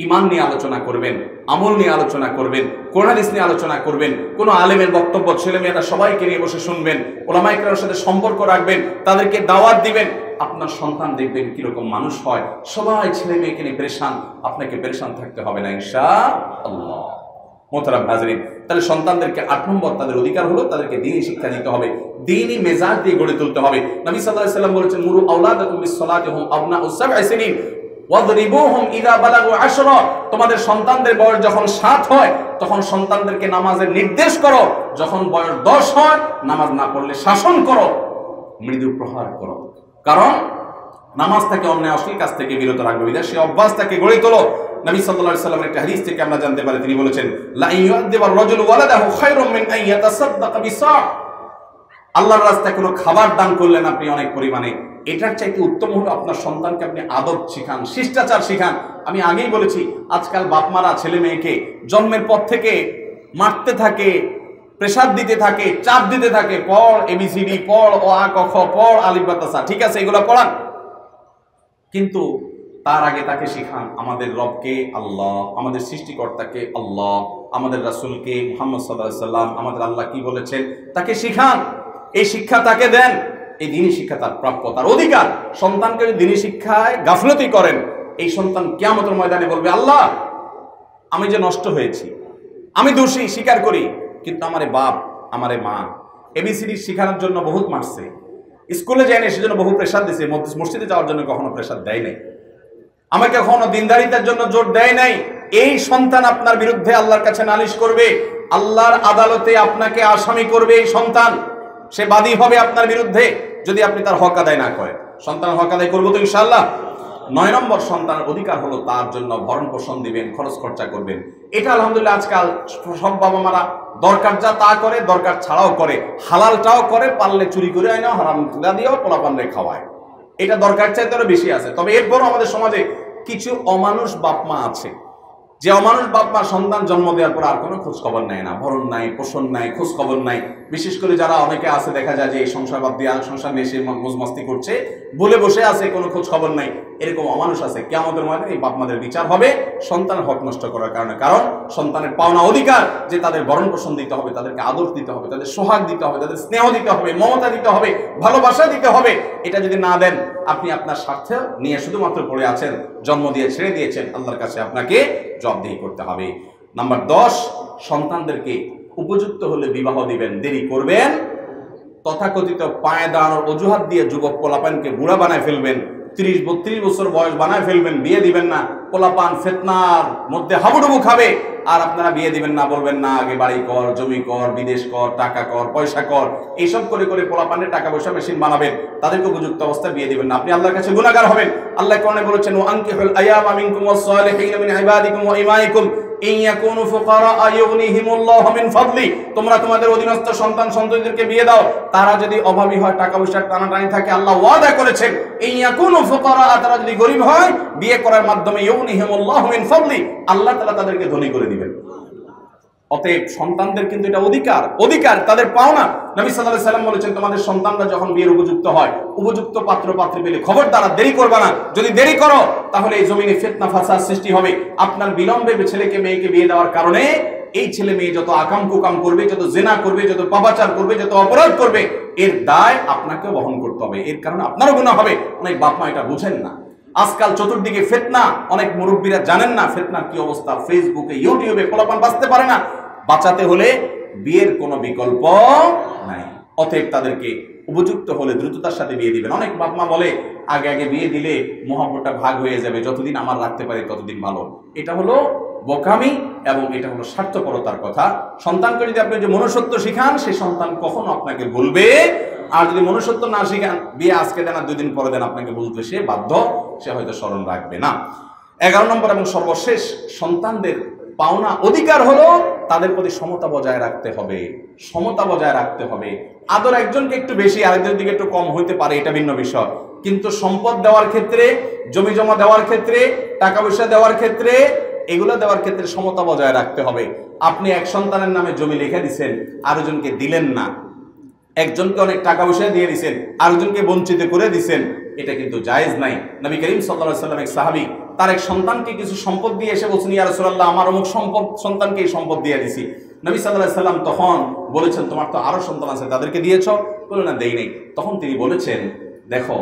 ঈমান নিয়ে আলোচনা করবেন, আমল নিয়ে আলোচনা করবেন, কোরআন হাদিস নিয়ে আলোচনা করবেন, কোনো আলেমের বক্তব্য ছেলেমেয়েরা সবাইকে নিয়ে বসে শুনবেন, ওলামায়ে কেরামের সাথে সম্পর্ক রাখবেন, তাদেরকে দাওয়াত দিবেন। আপনার সন্তান দেখবেন কিরকম মানুষ হয়। সবাই ছেলে মেয়েকে নিয়ে পেরেশান, আপনাকে পেরেশান থাকতে হবে না ইনশাআল্লাহ। মোহতারাম হাজরিন, তাহলে সন্তানদেরকে 8 নম্বর তাদের অধিকার হলো তাদেরকে দ্বীনি শিক্ষা দিতে হবে, দ্বীনি মেজাজ দিয়ে গড়ে তুলতে হবে। নবী সাল্লাল্লাহু আলাইহি ওয়াসাল্লাম বলেছেন, মুরু আওলাদাকুম বিস-সালাতি হুম আবনাউ 7 সিনিন ওয়াদরিবুহুম ইযা বালাগু 10। তোমাদের সন্তানদের বয়স যখন 7 হয়, তখন সন্তানদেরকে নামাজের নির্দেশ করো, যখন বয়স 10 হয় নামাজ না পড়লে শাসন করো, মৃদু প্রহার করো, কারণ নামাজ থেকে অন্যায় অশ্লীল কাজ থেকে বিরত রাখবে। বিধায় সে অভ্যাস তাকে গড়ে তোলো। নবী সাল্লাল্লাহু আলাইহি সাল্লামের একটা হাদিস থেকে আমরা জানতে পারি, তিনি বলেছেন লা ইউআদিবার রাজুলু ওয়ালাদাহু খায়রুম মিন আন ইয়াতাসাদ্দাকা বিসা। আল্লাহর রাস্তায় কোনো খাবার দান করলেন আপনি অনেক পরিমাণে, এটার চাইতে উত্তম হলো আপনার সন্তানকে আপনি আদব শিখান, শিষ্টাচার শিখান। আমি আগেই বলেছি, আজকাল বাপ মারা ছেলে মেয়েকে জন্মের পর থেকে মারতে থাকে, প্রেসার দিতে থাকে, চাপ দিতে থাকে, পড় এবিসিডি, পড় অ আ ক খ, পড় আলিফ বা তা সা, ঠিক আছে এগুলো পড়ান, কিন্তু তার আগে তাকে শিখান আমাদের রবকে আল্লাহ, আমাদের সৃষ্টিকর্তাকে আল্লাহ, আমাদের রাসূলকে মুহাম্মদ সাল্লাল্লাহু আলাইহি সাল্লাম, আমাদের আল্লাহ কি বলেছেন তাকে শিখান। এই শিক্ষা তাকে দেন, এই দ্বীনি শিক্ষা তার প্রাপ্য, তার অধিকার। সন্তানকে যদি দ্বীনি শিক্ষায় গাফলতি করেন, এই সন্তান কিয়ামতের ময়দানে বলবে আল্লাহ আমি যে নষ্ট হয়েছি, আমি দোষী স্বীকার করি, কিন্তু আমারে বাপ আমারে মা এবিসিডি শেখানোর জন্য বহুত মারছে, স্কুলে যায়নি সেজন্য বহু প্রেশার দিছে, মসজিদে যাওয়ার জন্য কখনো প্রেশার দেয় নাই, আমাকে কখনো দিনদারিতার জন্য জোর দেয় নাই। এই সন্তান আপনার বিরুদ্ধে আল্লাহর কাছে নালিশ করবে, আল্লাহর আদালতে আপনাকে আসামি করবে। এই সন্তান সে বাদী হবে আপনার বিরুদ্ধে যদি আপনি তার হক আদায় না করেন। সন্তান হক আদায় করবো তো ইনশাআল্লাহ। 9 নম্বর, সন্তানের অধিকার হলো তার জন্য ভরণ পোষণ দিবেন, খরচ খরচা করবেন। এটা আলহামদুলিল্লাহ আজকাল সব বাবা মারা দরকার যা তা করে, দরকার ছাড়াও করে, হালালটাও করে, পারলে চুরি করে আয় না, হারাম দিয়েও পোলাপানরে খাওয়ায়, এটা দরকার চাইতে আরো বেশি আছে। তবে এরপরও আমাদের সমাজে কিছু অমানুষ বাপমা আছে, যে অমানুষ বাপমা সন্তান জন্ম দেওয়ার পর আর কোনো খোঁজ খবর নেয় না, ভরণ নাই, পোষণ নাই, খোঁজ খবর নাই। বিশেষ করে যারা অনেকে আছে দেখা যায় যে এই সংসার বাদ দিয়ে সংসার নিয়ে সে মজ মস্তি করছে, বলে বসে আছে, কোনো খোঁজ খবর নাই, এরকম অমানুষ আছে। কিয়ামতের ময়দানে এই বাপমাদের বিচার হবে সন্তানের হক নষ্ট করার কারণে। কারণ সন্তানের পাওনা অধিকার যে তাদের ভরণ পোষণ দিতে হবে, তাদেরকে আদর দিতে হবে, তাদের সোহাগ দিতে হবে, তাদের স্নেহ দিতে হবে, মমতা দিতে হবে, ভালোবাসা দিতে হবে। এটা যদি না দেন, আপনি আপনার স্বার্থ নিয়ে শুধুমাত্র পড়ে আছেন, জন্ম দিয়ে ছেড়ে দিয়েছেন, আল্লাহর কাছে আপনাকে জবাবদিহি করতে হবে। নাম্বার 10, সন্তানদেরকে উপযুক্ত হলে বিবাহ দিবেন, দেরি করবেন। তথাকথিত পায়ে দাঁড়ানোর অজুহাত দিয়ে যুবক পোলাপানকে বুড়া বানায় ফেলবেন, 30-32 বছর বয়স বানায় ফেলবেন, বিয়ে দিবেন না। পোলাপান ফিতনার মধ্যে হাবুডুবু খাবে, আর আপনারা বিয়ে দিবেন না, বলবেন না আগে বাড়ি কর, জমি কর, বিদেশ কর, টাকা কর, পয়সা কর, এইসব করে করে পোলাপানের টাকা পয়সা মেশিন বানাবেন, তাদেরকে উপযুক্ত অবস্থায় বিয়ে দিবেন না। আপনি আল্লাহর কাছে গুনাহগার হবেন। আল্লাহ কোরআনে বলেছেন ওয়া আনকিহুল আয়ামা মিনকুম ওয়াস-সালিহিনা মিন ইবাদিকুম ওয়া ইমাইকুম ইন ইয়াকুনু ফুকারা ইউগনিহিমুল্লাহু মিন ফাদলি। তোমরা তোমাদের অধীনস্থ সন্তান সন্ততিদেরকে বিয়ে দাও, তারা যদি অভাবী হয়, টাকা পয়সার টানাটানি থাকে, আল্লাহ ওয়াদা করেছেন ইন ইয়াকুনু ফুকারা, তারা যদি গরীব হয়, বিয়ে করার মাধ্যমে ইউগনিহিমুল্লাহু মিন ফাদলি, আল্লাহ তাআলা তাদেরকে ধনী করে দিবেন। অতএব সন্তানদের কিন্তু এটা অধিকার তাদের পাওনা। নবী সাল্লাল্লাহু আলাইহি সাল্লাম বলেছেন তোমাদের সন্তানরা যখন বিয়ের উপযুক্ত হয়, উপযুক্ত পাত্র পাত্রী পেলে খবরদার দেরি করবে না। যদি দেরি করো তাহলে এই জমিনে ফিতনা ফাসাদ সৃষ্টি হবে। আপনার বিলম্বে ছেলেকে মেয়েকে বিয়ে দেওয়ার কারণে এই ছেলে মেয়ে যত আকাম কুকাম করবে, যত জিনা করবে, যত পাপাচার করবে, যত অপরাধ করবে, এর দায় আপনাকে বহন করতে হবে। এর কারণে আপনারও গুনাহ হবে। অনেক বাপ মা এটা বুঝেন না। আজকাল চতুর্দিকে ফিতনা, অনেক মুরব্বীরা জানেন না ফিতনার কি অবস্থা। ফেসবুকে, ইউটিউবে পোলাপান বাঁচতে পারে না। বাঁচাতে হলে বিয়ের কোনো বিকল্প নাই। অতএব তাদেরকে উপযুক্ত হলে দ্রুততার সাথে বিয়ে দিবেন। অনেক বাপ মা বলে আগে আগে বিয়ে দিলে মহব্বতটা ভাগ হয়ে যাবে, যতদিন আমার রাখতে পারে ততদিন ভালো। এটা হলো বোকামি এবং এটা হলো স্বার্থপরতার কথা। সন্তানকে যদি আপনি যে মনুষ্যত্ব শিখান, সেই সন্তান কখনো আপনাকে ভুলবে। আর যদি মনুষ্যত্ব না শিখান, বিয়ে আজকে দেন আর 2 দিন পরে দেন, আপনাকে বলতে সে বাধ্য, সে হয়তো স্মরণ রাখবে না। 11 নম্বর এবং সর্বশেষ, সন্তানদের পাওনা অধিকার হলো তাদের প্রতি সমতা বজায় রাখতে হবে। সমতা বজায় রাখতে হবে। আদর একজনকে একটু বেশি, আরেকজনের দিকে একটু কম হইতে পারে, এটা ভিন্ন বিষয়। কিন্তু সম্পদ দেওয়ার ক্ষেত্রে, জমি জমা দেওয়ার ক্ষেত্রে, টাকা পয়সা দেওয়ার ক্ষেত্রে, এগুলো দেওয়ার ক্ষেত্রে সমতা বজায় রাখতে হবে। আপনি এক সন্তানের নামে জমি লিখে দিচ্ছেন, আরেকজনকে দিলেন না। একজনকে অনেক টাকা পয়সা দিয়ে দিচ্ছেন, আরেকজনকে বঞ্চিত করে দিচ্ছেন, এটা কিন্তু জায়েজ নাই। নবী করিম সাল্লাল্লাহু আলাইহি ওয়াসাল্লাম এক সাহাবী তার এক সন্তানকে কিছু সম্পদ দিয়ে এসে বলছেন, ইয়া রাসূলুল্লাহ, আমার অমুক সন্তানকে এই সম্পদ দিয়ে দিছি। নবী সাল্লাল্লাহু আলাইহি ওয়াসাল্লাম তখন বলেছেন, তোমার তো আরো সন্তান আছে, তাদেরকে দিয়েছো? বলে না, দেই নাই। তখন তিনি বলেছেন, দেখো,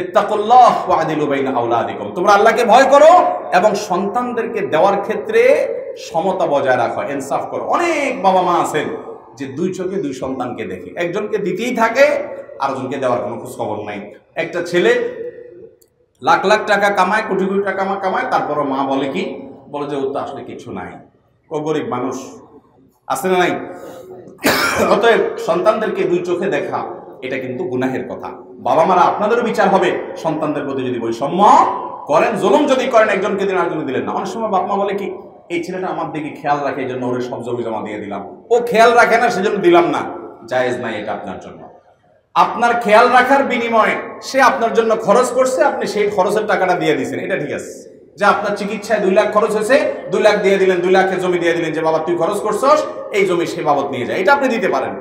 ইত্তাকুল্লাহ ওয়া আদিলু বাইনা আওলাদিকুম, তোমরা আল্লাহকে ভয় করো এবং সন্তানদেরকে দেওয়ার ক্ষেত্রে সমতা বজায় রাখো, ইনসাফ করো। অনেক বাবা মা আছেন যে 2 চোখে 2 সন্তানকে দেখে, একজনকে দিতেই থাকে, আরেকজনকে দেওয়ার কোনো খোঁজ খবর নাই। একটা ছেলে লাখ লাখ টাকা কামায়, কোটি কোটি টাকা কামায়, তারপরও মা বলে কি, বলে যে ওর তো আসলে কিছু নাই, ও গরিব মানুষ, আছে না নাই? অতএব সন্তানদেরকে দুই চোখে দেখা এটা কিন্তু গুনাহের কথা। বাবা মারা আপনাদেরও বিচার হবে সন্তানদের প্রতি যদি বৈষম্য করেন, জুলুম যদি করেন, একজনকে দিন আরেকজনকে দিলেন না। অনেক সময় বাপ মা বলে কি, এই ছেলেটা আমার দিকে খেয়াল রাখে এই জন্য ওর সব জমি জমা দিয়ে দিলাম, ও খেয়াল রাখে না সেজন্য দিলাম না। জায়েজ নাই এটা আপনার জন্য। আপনার খেয়াল রাখার বিনিময়ে সে আপনার জন্য খরচ করছে, আপনি সেই খরচের টাকাটা দিয়ে দিয়েছেন, এটা ঠিক আছে। যে আপনার চিকিৎসায় 2 লাখ খরচ হয়েছে, 2 লাখ দিয়ে দিলেন, 2 লাখের জমি দিয়ে দিলেন যে বাবা তুই খরচ করছস, এই জমি সে বাবদ নিয়ে যায়, এটা আপনি দিতে পারেন।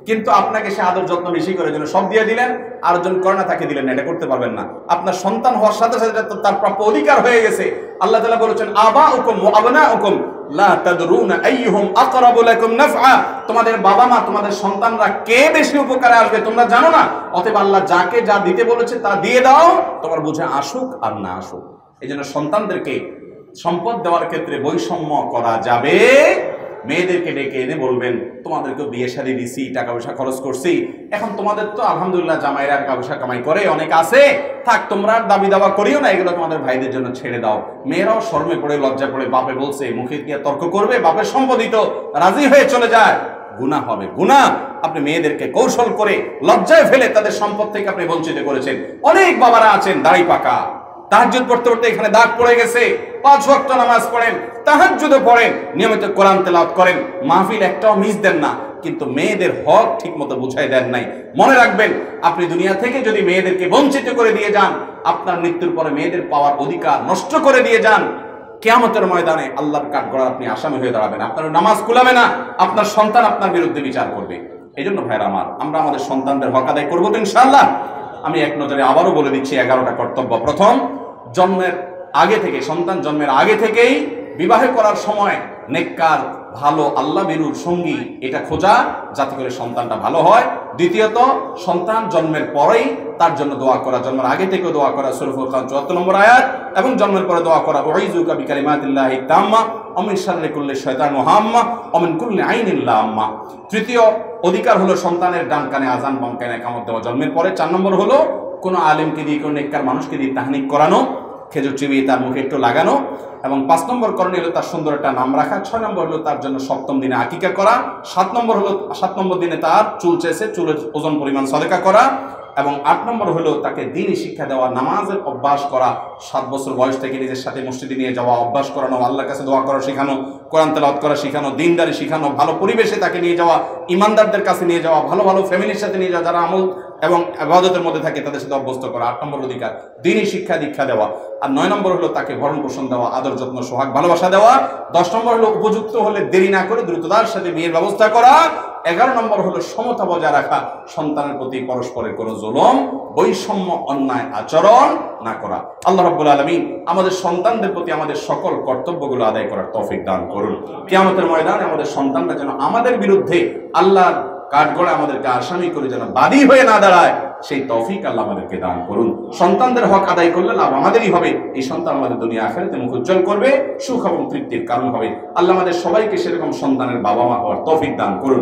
কিন্তু আপনাকে সে আদর যত্ন বেশি করে জন্য সব দিয়ে দিলেন, আর জন করে না তাকে দিলেন না, এটা করতে পারবেন না। আপনার সন্তান হওয়ার সাথে সাথে তার প্রাপ্য অধিকার হয়ে গেছে। আল্লাহ তাআলা বলেছেন আবাউকুম ওয়া আবনাউকুম লা তাদরুনা আইয়ুহুম আকরাবু লাকুম নাফআ, তোমাদের বাবা মা, তোমাদের সন্তানরা কে বেশি উপকারে আসবে তোমরা জানো না। অতএব আল্লাহ যাকে যা দিতে বলেছে তা দিয়ে দাও, তোমার বুঝে আসুক আর না আসুক। এই জন্য সন্তানদেরকে সম্পদ দেওয়ার ক্ষেত্রে বৈষম্য করা যাবে। মেয়েদেরকে ডেকে এনে বলবেন তোমাদেরকে বিয়ে শাদী দিছি, টাকা পয়সা খরচ করছি, এখন তোমাদের তো আলহামদুলিল্লাহ জামাইরা টাকা পয়সা কামাই করে, অনেক আছে, থাক তোমরা আর দাবি দাবা করিও না, এগুলো তোমাদের ভাইদের জন্য ছেড়ে দাও। মেয়েরাও শর্মে পড়ে লজ্জা পড়ে বাপে বলছে মুখে গিয়ে তর্ক করবে, বাপের সম্পত্তি রাজি হয়ে চলে যায়, গুনাহ হবে, গুনাহ। আপনি মেয়েদেরকে কৌশল করে লজ্জায় ফেলে তাদের সম্পদ থেকে আপনি বঞ্চিত করেছেন। অনেক বাবারা আছেন দাড়ি পাকা, তাহাজ্জুদ পড়তে পড়তে এখানে দাগ পড়ে গেছে, 5 ওয়াক্ত নামাজ পড়েন, তাহাজ্জুদও পড়েন, নিয়মিত কোরআন তেলাওয়াত করেন, মাহফিল একটাও মিস দেন না, কিন্তু মেয়েদের হক ঠিকমতো বুঝাই দেন নাই। মনে রাখবেন, আপনি দুনিয়া থেকে যদি মেয়েদেরকে বঞ্চিত করে দিয়ে যান, আপনার মৃত্যুর পরে মেয়েদের পাওয়ার অধিকার নষ্ট করে দিয়ে যান, কিয়ামতের ময়দানে আল্লাহর কাঠগড়ায় আপনি আসামি হয়ে দাঁড়াবেন, আপনার নামাজ কুলাবে না, আপনার সন্তান আপনার বিরুদ্ধে বিচার করবে। এই জন্য ভাইরা আমার, আমরা আমাদের সন্তানদের হক আদায় করবো তো ইনশাআল্লাহ। আমি এক নজরে আবারও বলে দিচ্ছি 11টা কর্তব্য। প্রথম, জন্মের আগে থেকে, সন্তান জন্মের আগে থেকেই বিবাহ করার সময় নেককার ভালো আল্লাহ বিরুর সঙ্গী এটা খোঁজা, যাতে করে সন্তানটা ভালো হয়। দ্বিতীয়ত, সন্তান জন্মের পরেই তার জন্য দোয়া করা, জন্মের আগে থেকে দোয়া করা, সূরা ফুরকান 74 নম্বর আয়াত, এবং জন্মের পরে দোয়া করা উইযুকা বিকালিমাতিল্লাহি তাম্মা ওয়া মিন শাররি কুল্লি শাইতানিন হাম্মা ওয়া মিন কুল্লি আইনিন লাম্মা। তৃতীয় অধিকার হলো সন্তানের ডান কানে আযান, বাম কানে ইকামত দেওয়া জন্মের পরে। 4 নম্বর হলো কোনো আলেমকে দিয়ে, কোনো নেককার মানুষকে দিয়ে তাহনিক করানো, খেজুর চিবিয়ে তার মুখে একটু লাগানো। এবং 5 নম্বর করণীয় হলো তার সুন্দর একটা নাম রাখা। 6 নম্বর হলো তার জন্য 7ম দিনে আকিকা করা। 7 নম্বর দিনে তার চুল চেয়েছে, চুলের ওজন পরিমাণ সদকা করা। এবং 8 নম্বর হলো তাকে দ্বীনি শিক্ষা দেওয়া, নামাজের অভ্যাস করা, 7 বছর বয়স থেকে নিজের সাথে মসজিদে নিয়ে যাওয়া, অভ্যাস করানো, আল্লাহর কাছে দোয়া করা শেখানো, কোরআন তেলাওয়াত করা শেখানো, দিনদারি শেখানো, ভালো পরিবেশে তাকে নিয়ে যাওয়া, ইমানদারদের কাছে নিয়ে যাওয়া, ভালো ভালো ফ্যামিলির সাথে নিয়ে যাওয়া, যারা আমল এবং ইবাদতের মধ্যে থাকে তাদের সাথে অভ্যস্ত করা। 8 নম্বর অধিকার দ্বীনি শিক্ষা দীক্ষা দেওয়া। আর 9 নম্বর হলো তাকে ভরণ পোষণ দেওয়া, আদর যত্ন সোহাগ ভালোবাসা দেওয়া। 10 নম্বর হলো উপযুক্ত হলে দেরি না করে দ্রুততার সাথে বিয়ের ব্যবস্থা করা। 11 নম্বর হলো সমতা বজায় রাখা, সন্তানের প্রতি পরস্পরের কোনো জুলুম, বৈষম্য, অন্যায় আচরণ না করা। আল্লাহ রাব্বুল আলামিন আমাদের সন্তানদের প্রতি আমাদের সকল কর্তব্যগুলো আদায় করার তৌফিক দান করুন। কিয়ামতের ময়দানে আমাদের সন্তানরা যেন আমাদের বিরুদ্ধে আল্লাহর কাঠগড়ে আমাদেরকে আসামি করে যেন বাদী হয়ে না দাঁড়ায়, সেই তৌফিক আল্লাহ আমাদেরকে দান করুন। সন্তানদের হক আদায় করলে লাভ আমাদেরই হবে। এই সন্তান আমাদের দুনিয়া আখিরাতে মুখ উজ্জ্বল করবে, সুখ এবং তৃপ্তির কারণ হবে। আল্লাহ আমাদের সবাইকে সেরকম সন্তানের বাবা মা হওয়ার তৌফিক দান করুন।